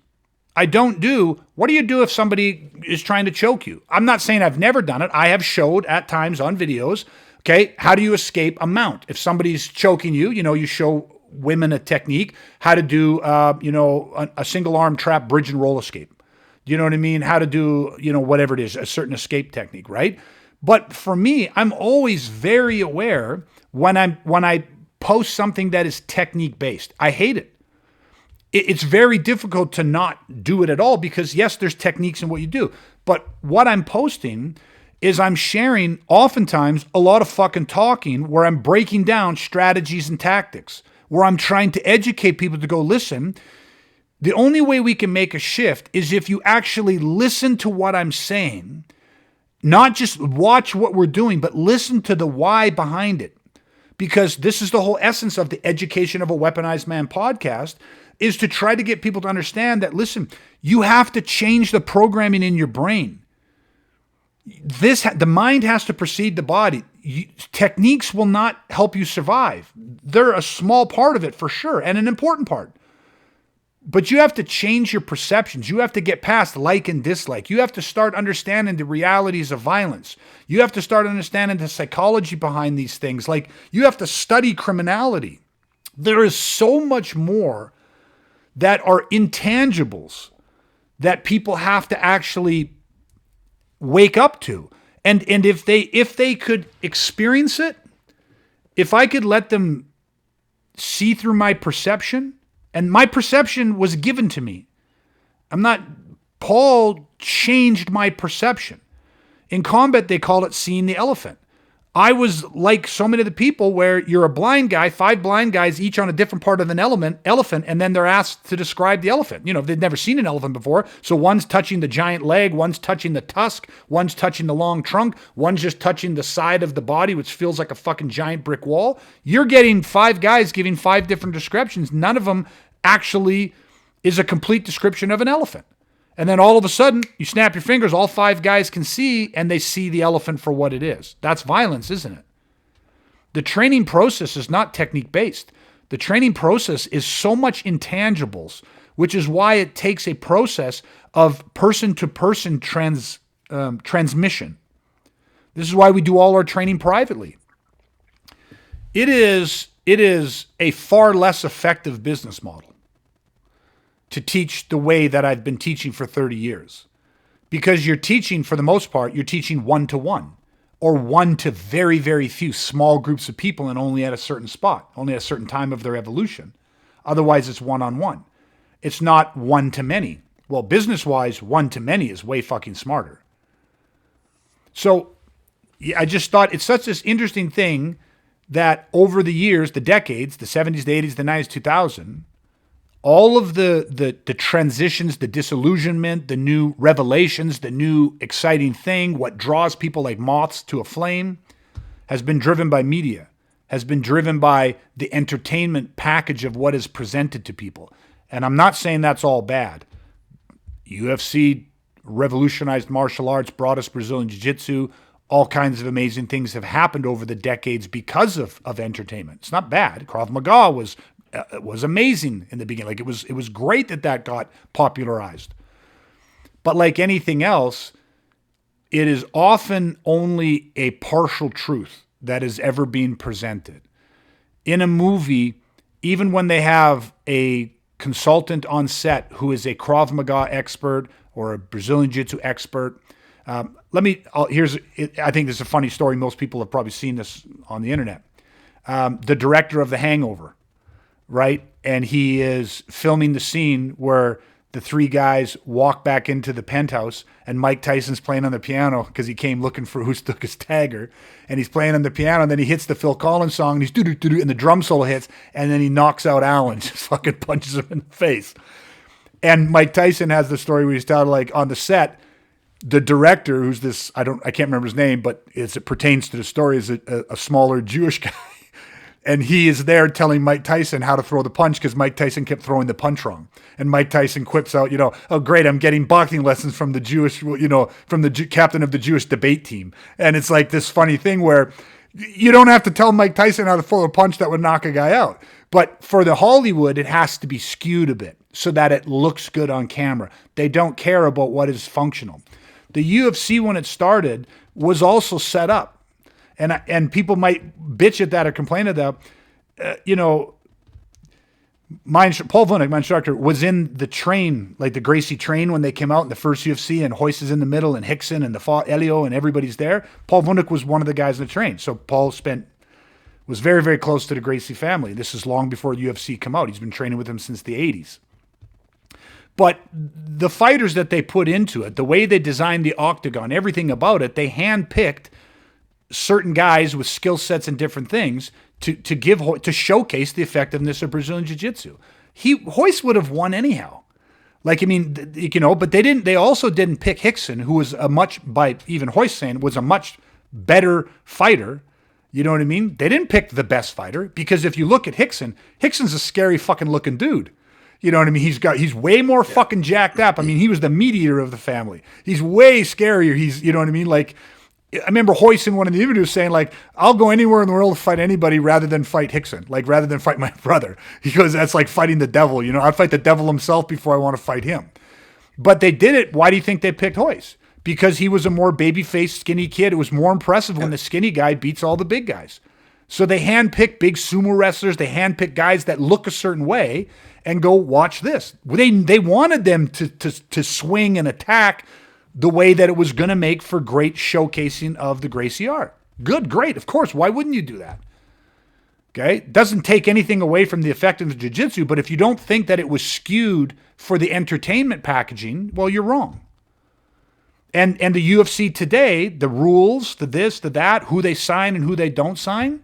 I don't do, what do you do if somebody is trying to choke you? I'm not saying I've never done it. I have showed at times on videos, okay, how do you escape a mount? If somebody's choking you, you know, you show women a technique, how to do, a single arm trap bridge and roll escape. You know what I mean? How to do, whatever it is, a certain escape technique, right? But for me, I'm always very aware when I post something that is technique based. I hate it. It's very difficult to not do it at all because yes, there's techniques in what you do. But what I'm posting is I'm sharing oftentimes a lot of fucking talking where I'm breaking down strategies and tactics, where I'm trying to educate people to go, listen, the only way we can make a shift is if you actually listen to what I'm saying. Not just watch what we're doing, but listen to the why behind it. Because this is the whole essence of the Education of a Weaponized Man podcast, is to try to get people to understand that, listen, you have to change the programming in your brain. The mind has to precede the body. Techniques will not help you survive. They're a small part of it for sure, and an important part. But you have to change your perceptions. You have to get past like and dislike. You have to start understanding the realities of violence. You have to start understanding the psychology behind these things. Like, you have to study criminality. There is so much more that are intangibles that people have to actually wake up to. And if they could experience it, if I could let them see through my perception, and my perception was given to me. Paul changed my perception. In combat, they call it seeing the elephant. I was like so many of the people where you're a blind guy, 5 blind guys, each on a different part of an elephant, and then they're asked to describe the elephant. You know, they've never seen an elephant before. So one's touching the giant leg, one's touching the tusk, one's touching the long trunk, one's just touching the side of the body, which feels like a fucking giant brick wall. You're getting 5 guys giving 5 different descriptions. None of them actually is a complete description of an elephant. And then all of a sudden, you snap your fingers, all 5 guys can see, and they see the elephant for what it is. That's violence, isn't it? The training process is not technique-based. The training process is so much intangibles, which is why it takes a process of person-to-person transmission. This is why we do all our training privately. It is a far less effective business model to teach the way that I've been teaching for 30 years. Because you're teaching, for the most part, you're teaching one-to-one, or one to very, very few small groups of people and only at a certain spot, only at a certain time of their evolution. Otherwise, it's one-on-one. It's not one-to-many. Well, business-wise, one-to-many is way fucking smarter. So I just thought it's such this interesting thing that over the years, the decades, the 70s, the 80s, the 90s, 2000, all of the transitions, the disillusionment, the new revelations, the new exciting thing, what draws people like moths to a flame, has been driven by media, has been driven by the entertainment package of what is presented to people. And I'm not saying that's all bad. UFC revolutionized martial arts, brought us Brazilian Jiu-Jitsu. All kinds of amazing things have happened over the decades because of entertainment. It's not bad. Krav Maga was amazing in the beginning. Like it was great that got popularized. But like anything else, it is often only a partial truth that is ever being presented. In a movie, even when they have a consultant on set who is a Krav Maga expert or a Brazilian Jiu-Jitsu expert, I think this is a funny story. Most people have probably seen this on the internet. The director of The Hangover, right? And he is filming the scene where the three guys walk back into the penthouse and Mike Tyson's playing on the piano because he came looking for who took his tagger. And he's playing on the piano, and then he hits the Phil Collins song, and he's doo-doo-doo-doo, and the drum solo hits, and then he knocks out Alan, just fucking punches him in the face. And Mike Tyson has the story where he's telling, like, on the set, the director, who's this, I can't remember his name, but as it pertains to the story, is a smaller Jewish guy. And he is there telling Mike Tyson how to throw the punch because Mike Tyson kept throwing the punch wrong. And Mike Tyson quips out, oh, great, I'm getting boxing lessons from the Jewish, from the captain of the Jewish debate team. And it's like this funny thing where you don't have to tell Mike Tyson how to throw a punch that would knock a guy out. But for the Hollywood, it has to be skewed a bit so that it looks good on camera. They don't care about what is functional. The UFC, when it started, was also set up. And people might bitch at that or complain at that. Paul Vunik, my instructor, was in the train, like the Gracie train when they came out in the first UFC, and Hoist is in the middle, and Hickson and Elio and everybody's there. Paul Vunik was one of the guys in the train. So Paul was very, very close to the Gracie family. This is long before UFC come out. He's been training with them since the 80s. But the fighters that they put into it, the way they designed the octagon, everything about it, they handpicked certain guys with skill sets and different things to showcase the effectiveness of Brazilian Jiu-Jitsu. Hoist would have won anyhow. Like, I mean, but they didn't. They also didn't pick Hickson, who was by even Hoist saying, was a much better fighter. You know what I mean? They didn't pick the best fighter because if you look at Hickson's a scary fucking looking dude. You know what I mean? He's way more fucking jacked up. I mean, he was the meat eater of the family. He's way scarier. You know what I mean? Like, I remember Hoist in one of the interviews saying, like, I'll go anywhere in the world to fight anybody rather than fight Hickson, like rather than fight my brother. He goes, that's like fighting the devil. I'd fight the devil himself before I want to fight him. But they did it. Why do you think they picked Hoist? Because he was a more baby-faced, skinny kid. It was more impressive when the skinny guy beats all the big guys. So they handpick big sumo wrestlers. They handpick guys that look a certain way and go, watch this. They wanted them to swing and attack the way that it was going to make for great showcasing of the Gracie art. Good, great, of course. Why wouldn't you do that? Okay? Doesn't take anything away from the effectiveness of jiu-jitsu, but if you don't think that it was skewed for the entertainment packaging, well, you're wrong. And the UFC today, the rules, the this, the that, who they sign and who they don't sign,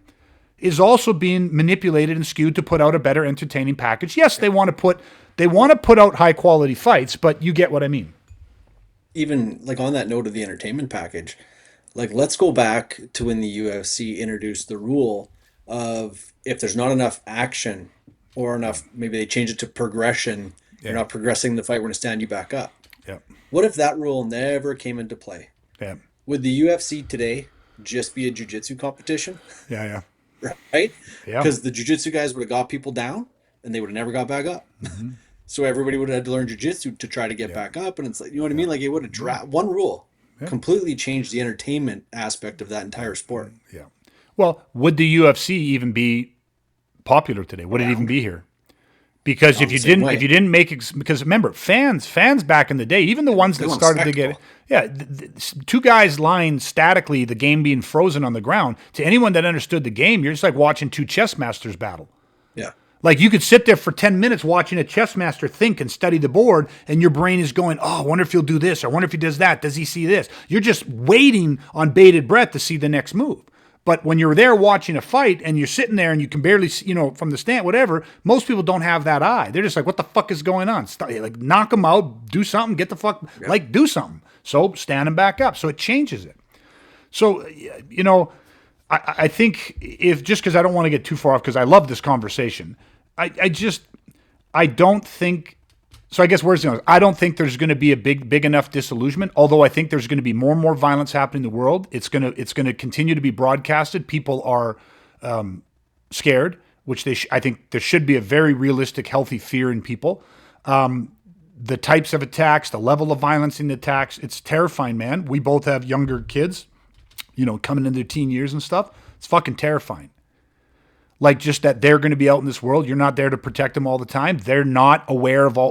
is also being manipulated and skewed to put out a better entertaining package. Yes, they want to put out high quality fights, but you get what I mean. Even like on that note of the entertainment package, like let's go back to when the UFC introduced the rule of if there's not enough action or enough, maybe they change it to progression. You're not progressing the fight, we're going to stand you back up. Yeah. What if that rule never came into play? Yeah. Would the UFC today just be a jiu-jitsu competition? Yeah. Right? Yeah. Because the jiu-jitsu guys would have got people down and they would have never got back up. Mm-hmm. So everybody would have had to learn jiu-jitsu to try to get back up. And it's like, you know what I mean? Like it would have one rule completely changed the entertainment aspect of that entire sport. Yeah. Well, would the UFC even be popular today? Would it even be here? Because if you didn't make it, because remember, fans back in the day, even the ones that started to get, two guys lying statically, the game being frozen on the ground, to anyone that understood the game, you're just like watching two chess masters battle. Yeah. Like you could sit there for 10 minutes watching a chess master think and study the board, and your brain is going, oh, I wonder if he'll do this. I wonder if he does that. Does he see this? You're just waiting on bated breath to see the next move. But when you're there watching a fight and you're sitting there and you can barely see, from the stand, whatever, most people don't have that eye. They're just like, what the fuck is going on? Like, knock them out, do something, get the fuck, do something. So stand them back up. So it changes it. So, I think just because I don't want to get too far off because I love this conversation, I don't think. So I guess I don't think there's going to be a big enough disillusionment. Although I think there's going to be more and more violence happening in the world. It's going to continue to be broadcasted. People are scared, which I think there should be a very realistic, healthy fear in people. The types of attacks, the level of violence in the attacks, it's terrifying, man. We both have younger kids, coming into their teen years and stuff. It's fucking terrifying. Like just that they're going to be out in this world. You're not there to protect them all the time. They're not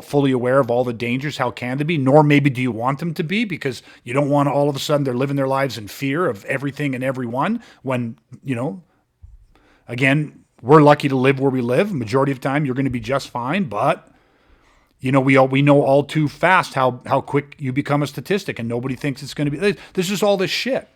fully aware of all the dangers. How can they be? Nor maybe do you want them to be because you don't want all of a sudden they're living their lives in fear of everything and everyone when, again, we're lucky to live where we live. Majority of the time, you're going to be just fine. But we know all too fast how quick you become a statistic, and nobody thinks it's going to be. There's just all this shit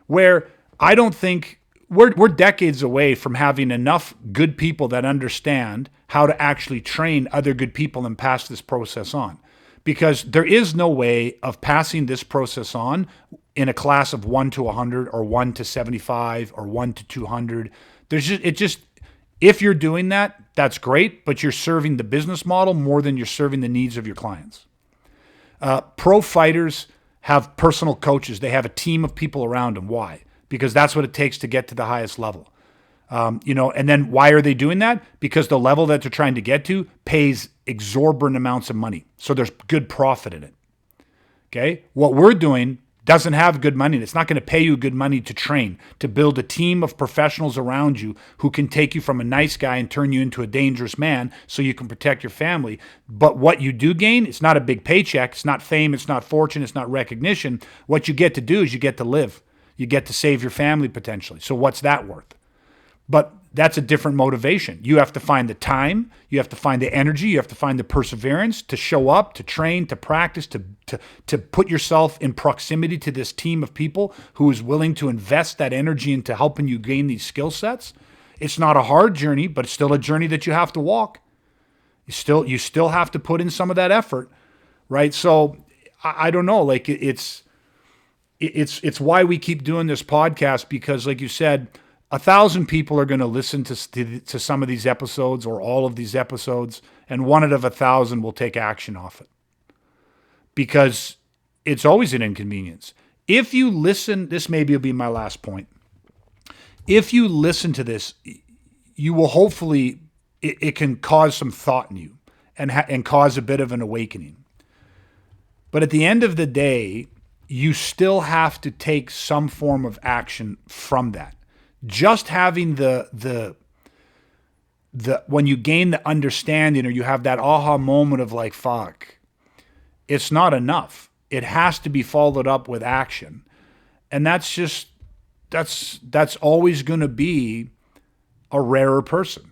where I don't think we're decades away from having enough good people that understand how to actually train other good people and pass this process on. Because there is no way of passing this process on in a class of 1 to 100 or 1 to 75 or 1 to 200. If you're doing that, that's great, but you're serving the business model more than you're serving the needs of your clients. Pro fighters have personal coaches. They have a team of people around them. Why? Because that's what it takes to get to the highest level. And then why are they doing that? Because the level that they're trying to get to pays exorbitant amounts of money. So there's good profit in it. Okay? What we're doing doesn't have good money. It's not going to pay you good money to train, to build a team of professionals around you who can take you from a nice guy and turn you into a dangerous man so you can protect your family. But what you do gain, it's not a big paycheck. It's not fame. It's not fortune. It's not recognition. What you get to do is you get to live. You get to save your family potentially. So what's that worth? But that's a different motivation. You have to find the time, you have to find the energy, you have to find the perseverance to show up, to train, to practice, to put yourself in proximity to this team of people who is willing to invest that energy into helping you gain these skill sets. It's not a hard journey, but it's still a journey that you have to walk. You still have to put in some of that effort, right? So I don't know, like it's why we keep doing this podcast, because like you said, 1,000 people are going to listen to some of these episodes or all of these episodes, and 1 out of 1,000 will take action off it. Because it's always an inconvenience. If you listen, this maybe will be my last point. If you listen to this, you will hopefully, it can cause some thought in you and cause a bit of an awakening. But at the end of the day, you still have to take some form of action from that. Just having the when you gain the understanding or you have that aha moment of like, fuck, it's not enough. It has to be followed up with action. And that's always going to be a rarer person,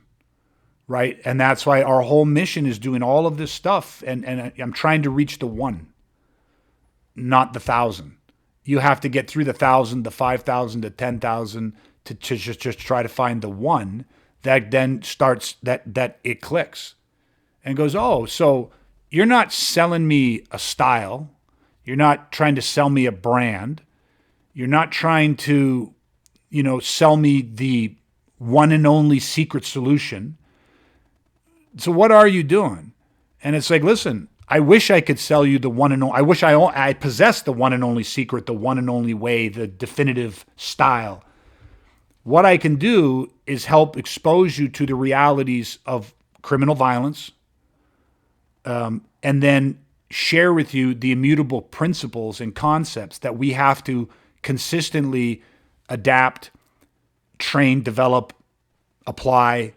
right? And that's why our whole mission is doing all of this stuff. And I'm trying to reach the 1, not the 1,000. You have to get through the 1,000, the 5,000, the 10,000, to just try to find the 1 that then starts, that it clicks and goes, oh, so you're not selling me a style. You're not trying to sell me a brand. You're not trying to, sell me the one and only secret solution. So what are you doing? And it's like, listen, I wish I could sell you the one and only, I wish I possessed the one and only secret, the one and only way, the definitive style. What I can do is help expose you to the realities of criminal violence, and then share with you the immutable principles and concepts that we have to consistently adapt, train, develop, apply,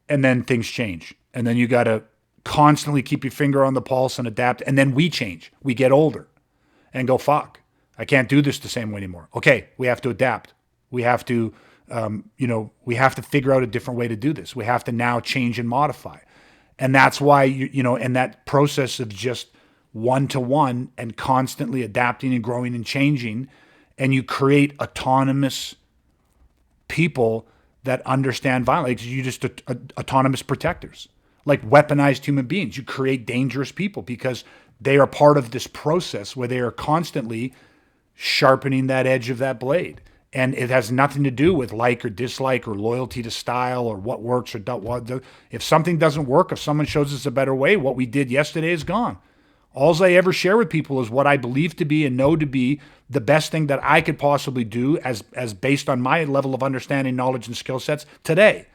and then things change. And then you got to constantly keep your finger on the pulse and adapt. And then we change. We get older and go, fuck, I can't do this the same way anymore. Okay, we have to adapt. We have to, we have to figure out a different way to do this. We have to now change and modify. And that's why, and that process of just one-to-one and constantly adapting and growing and changing, and you create autonomous people that understand violence. Like you just autonomous protectors, like weaponized human beings. You create dangerous people because they are part of this process where they are constantly sharpening that edge of that blade. And it has nothing to do with like or dislike or loyalty to style or what works or what. If something doesn't work, if someone shows us a better way, what we did yesterday is gone. All I ever share with people is what I believe to be and know to be the best thing that I could possibly do as based on my level of understanding, knowledge, and skill sets today.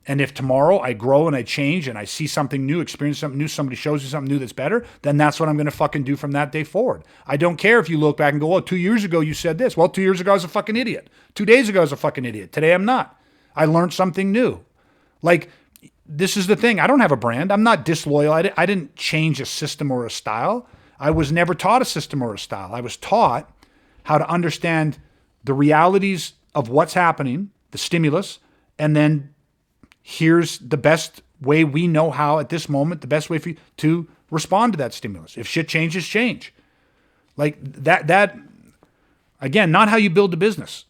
And if tomorrow I grow and I change and I see something new, experience something new, somebody shows me something new that's better, then that's what I'm going to fucking do from that day forward. I don't care if you look back and go, oh, 2 years ago you said this. Well, 2 years ago I was a fucking idiot. 2 days ago I was a fucking idiot. Today I'm not. I learned something new. Like, this is the thing. I don't have a brand. I'm not disloyal. I didn't change a system or a style. I was never taught a system or a style. I was taught how to understand the realities of what's happening, the stimulus, and then here's the best way we know how at this moment, the best way for you to respond to that stimulus. If shit changes, change. Like that again, not how you build a business.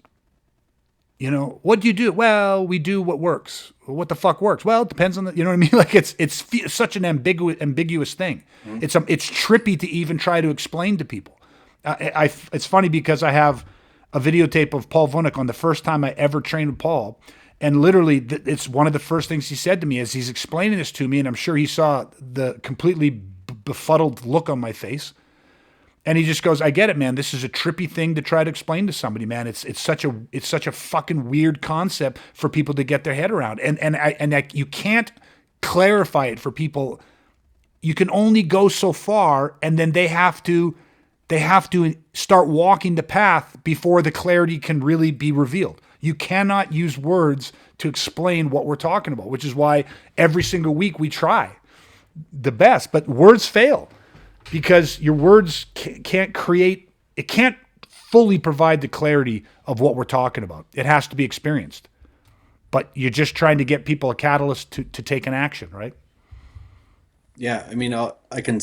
You know, what do you do? Well, we do what works. What the fuck works? Well, it depends on the, you know what I mean? Like it's such an ambiguous thing. Mm-hmm. It's trippy to even try to explain to people. It's funny because I have a videotape of Paul Vunik on the first time I ever trained with Paul. And literally, it's one of the first things he said to me as he's explaining this to me. And I'm sure he saw the completely befuddled look on my face. And he just goes, I get it, man. This is a trippy thing to try to explain to somebody, man. It's such a fucking weird concept for people to get their head around. And you can't clarify it for people. You can only go so far, and then they have to start walking the path before the clarity can really be revealed. You cannot use words to explain what we're talking about, which is why every single week we try the best, but words fail. Because your words can't fully provide the clarity of what we're talking about. It has to be experienced. But you're just trying to get people a catalyst to take an action, right? Yeah, I mean, I can,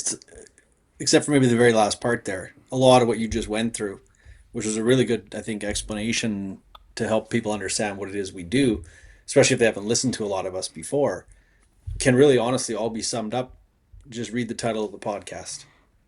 except for maybe the very last part there, a lot of what you just went through, which was a really good, I think, explanation to help people understand what it is we do, especially if they haven't listened to a lot of us before, can really honestly all be summed up. Just read the title of the podcast.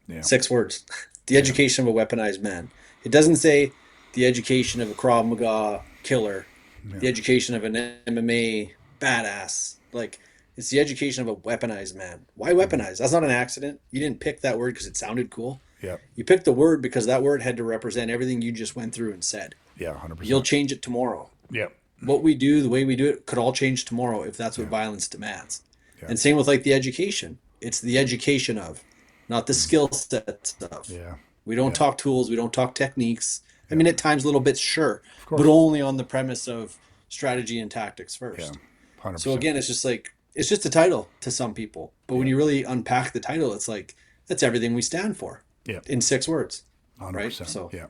Yeah. 6 words. The education of a weaponized man. It doesn't say the education of a Krav Maga killer, the education of an MMA badass. Like, it's the education of a weaponized man. Why weaponized? That's not an accident. You didn't pick that word because it sounded cool. Yeah. You picked the word because that word had to represent everything you just went through and said. Yeah, 100%. You'll change it tomorrow. Yeah. What we do, the way we do it, could all change tomorrow if that's what violence demands. Yeah. And same with like the education. It's the education of, not the skill set stuff. Yeah. We don't talk tools. We don't talk techniques. I mean, at times little bits, sure, but only on the premise of strategy and tactics first. Yeah, 100%. So again, it's just a title to some people. But when you really unpack the title, it's like, that's everything we stand for. Yeah. In 6 words. 100%. Right? So yeah.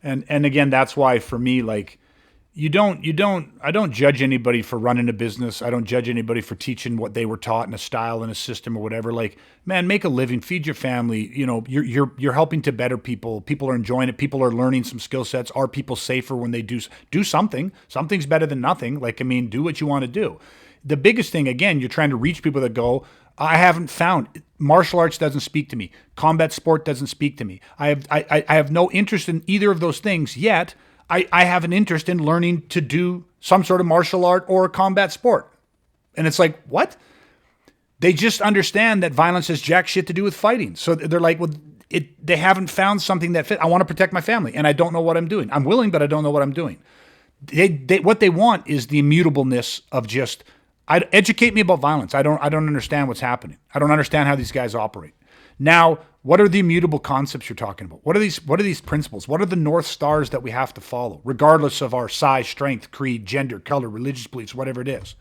And again, that's why for me, like, I don't judge anybody for running a business. I don't judge anybody for teaching what they were taught in a style and a system or whatever. Like, man, make a living, feed your family. You know, you're helping to better people. People are enjoying it. People are learning some skill sets. Are people safer when they do something? Something's better than nothing. Like, I mean, do what you want to do. The biggest thing, again, you're trying to reach people that go, I haven't found martial arts doesn't speak to me. Combat sport doesn't speak to me. I have no interest in either of those things yet. I have an interest in learning to do some sort of martial art or a combat sport. And it's like, what? They just understand that violence has jack shit to do with fighting. So they're like, well, they haven't found something that fits. I want to protect my family, and I don't know what I'm doing. I'm willing, but I don't know what I'm doing. What they want is the immutableness of just, educate me about violence. I don't understand what's happening. I don't understand how these guys operate. Now, what are the immutable concepts you're talking about? What are these principles? What are the North Stars that we have to follow, regardless of our size, strength, creed, gender, color, religious beliefs, whatever it is?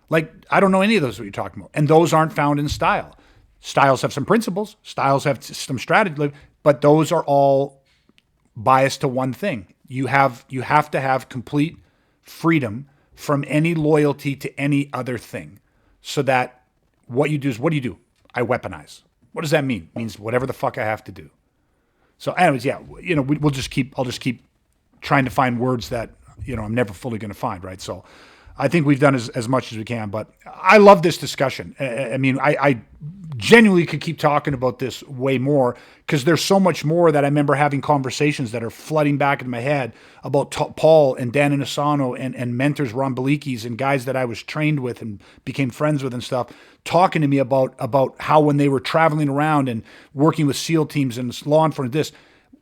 Like, I don't know any of those what you're talking about. And those aren't found in style. Styles have some principles. Styles have some strategy, but those are all biased to one thing. You have to have complete freedom from any loyalty to any other thing, so that what you do is, what do you do? I weaponize. What does that mean? It means whatever the fuck I have to do. So anyways, yeah, you know, I'll just keep trying to find words that, you know, I'm never fully going to find, right? So I think we've done as much as we can, but I love this discussion. I mean, I genuinely could keep talking about this way more, because there's so much more that I remember having conversations that are flooding back in my head about Paul and Dan Inosanto and mentors, Ron Belikis, and guys that I was trained with and became friends with and stuff, talking to me about how when they were traveling around and working with SEAL teams and law enforcement,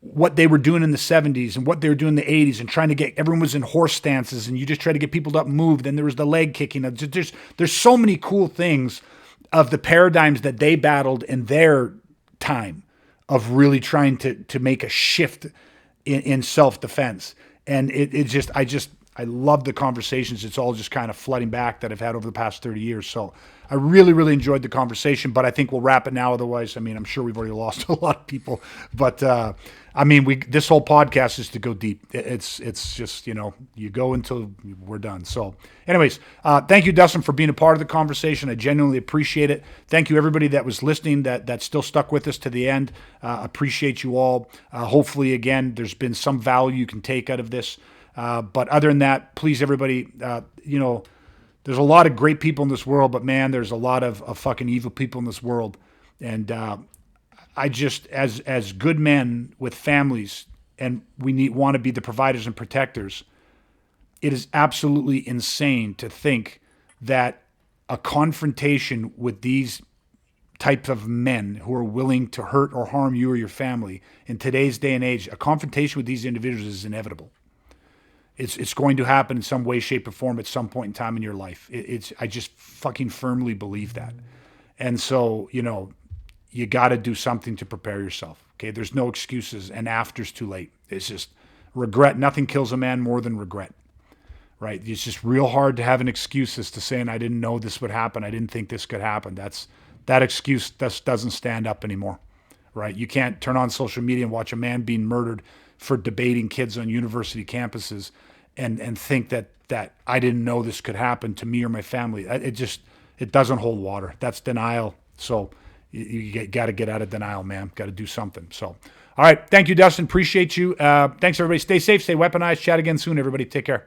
what they were doing in the 70s and what they were doing in the 80s, and trying to get, everyone was in horse stances and you just try to get people to up move. Then there was the leg kicking. There's so many cool things of the paradigms that they battled in their time of really trying to make a shift in self-defense. And I I love the conversations. It's all just kind of flooding back that I've had over the past 30 years. So I really, really enjoyed the conversation, but I think we'll wrap it now. Otherwise, I mean, I'm sure we've already lost a lot of people, but I mean, this whole podcast is to go deep. It's just, you go until we're done. So anyways, thank you, Dustin, for being a part of the conversation. I genuinely appreciate it. Thank you, everybody that was listening, that still stuck with us to the end. Appreciate you all. Hopefully, again, there's been some value you can take out of this. But other than that, please, everybody, there's a lot of great people in this world, but man, there's a lot of fucking evil people in this world. And I just, as good men with families, and we want to be the providers and protectors, it is absolutely insane to think that a confrontation with these types of men who are willing to hurt or harm you or your family in today's day and age, a confrontation with these individuals is inevitable. It's going to happen in some way, shape, or form at some point in time in your life. I just fucking firmly believe that. And so, you got to do something to prepare yourself. Okay, there's no excuses, and after's too late. It's just regret. Nothing kills a man more than regret, right? It's just real hard to have an excuse as to saying, I didn't know this would happen. I didn't think this could happen. That excuse just doesn't stand up anymore, right? You can't turn on social media and watch a man being murdered for debating kids on university campuses and think that I didn't know this could happen to me or my family. It doesn't hold water. That's denial. So you got to get out of denial, man. Got to do something. So, all right. Thank you, Dustin. Appreciate you. Thanks, everybody. Stay safe, stay weaponized. Chat again soon, everybody. Take care.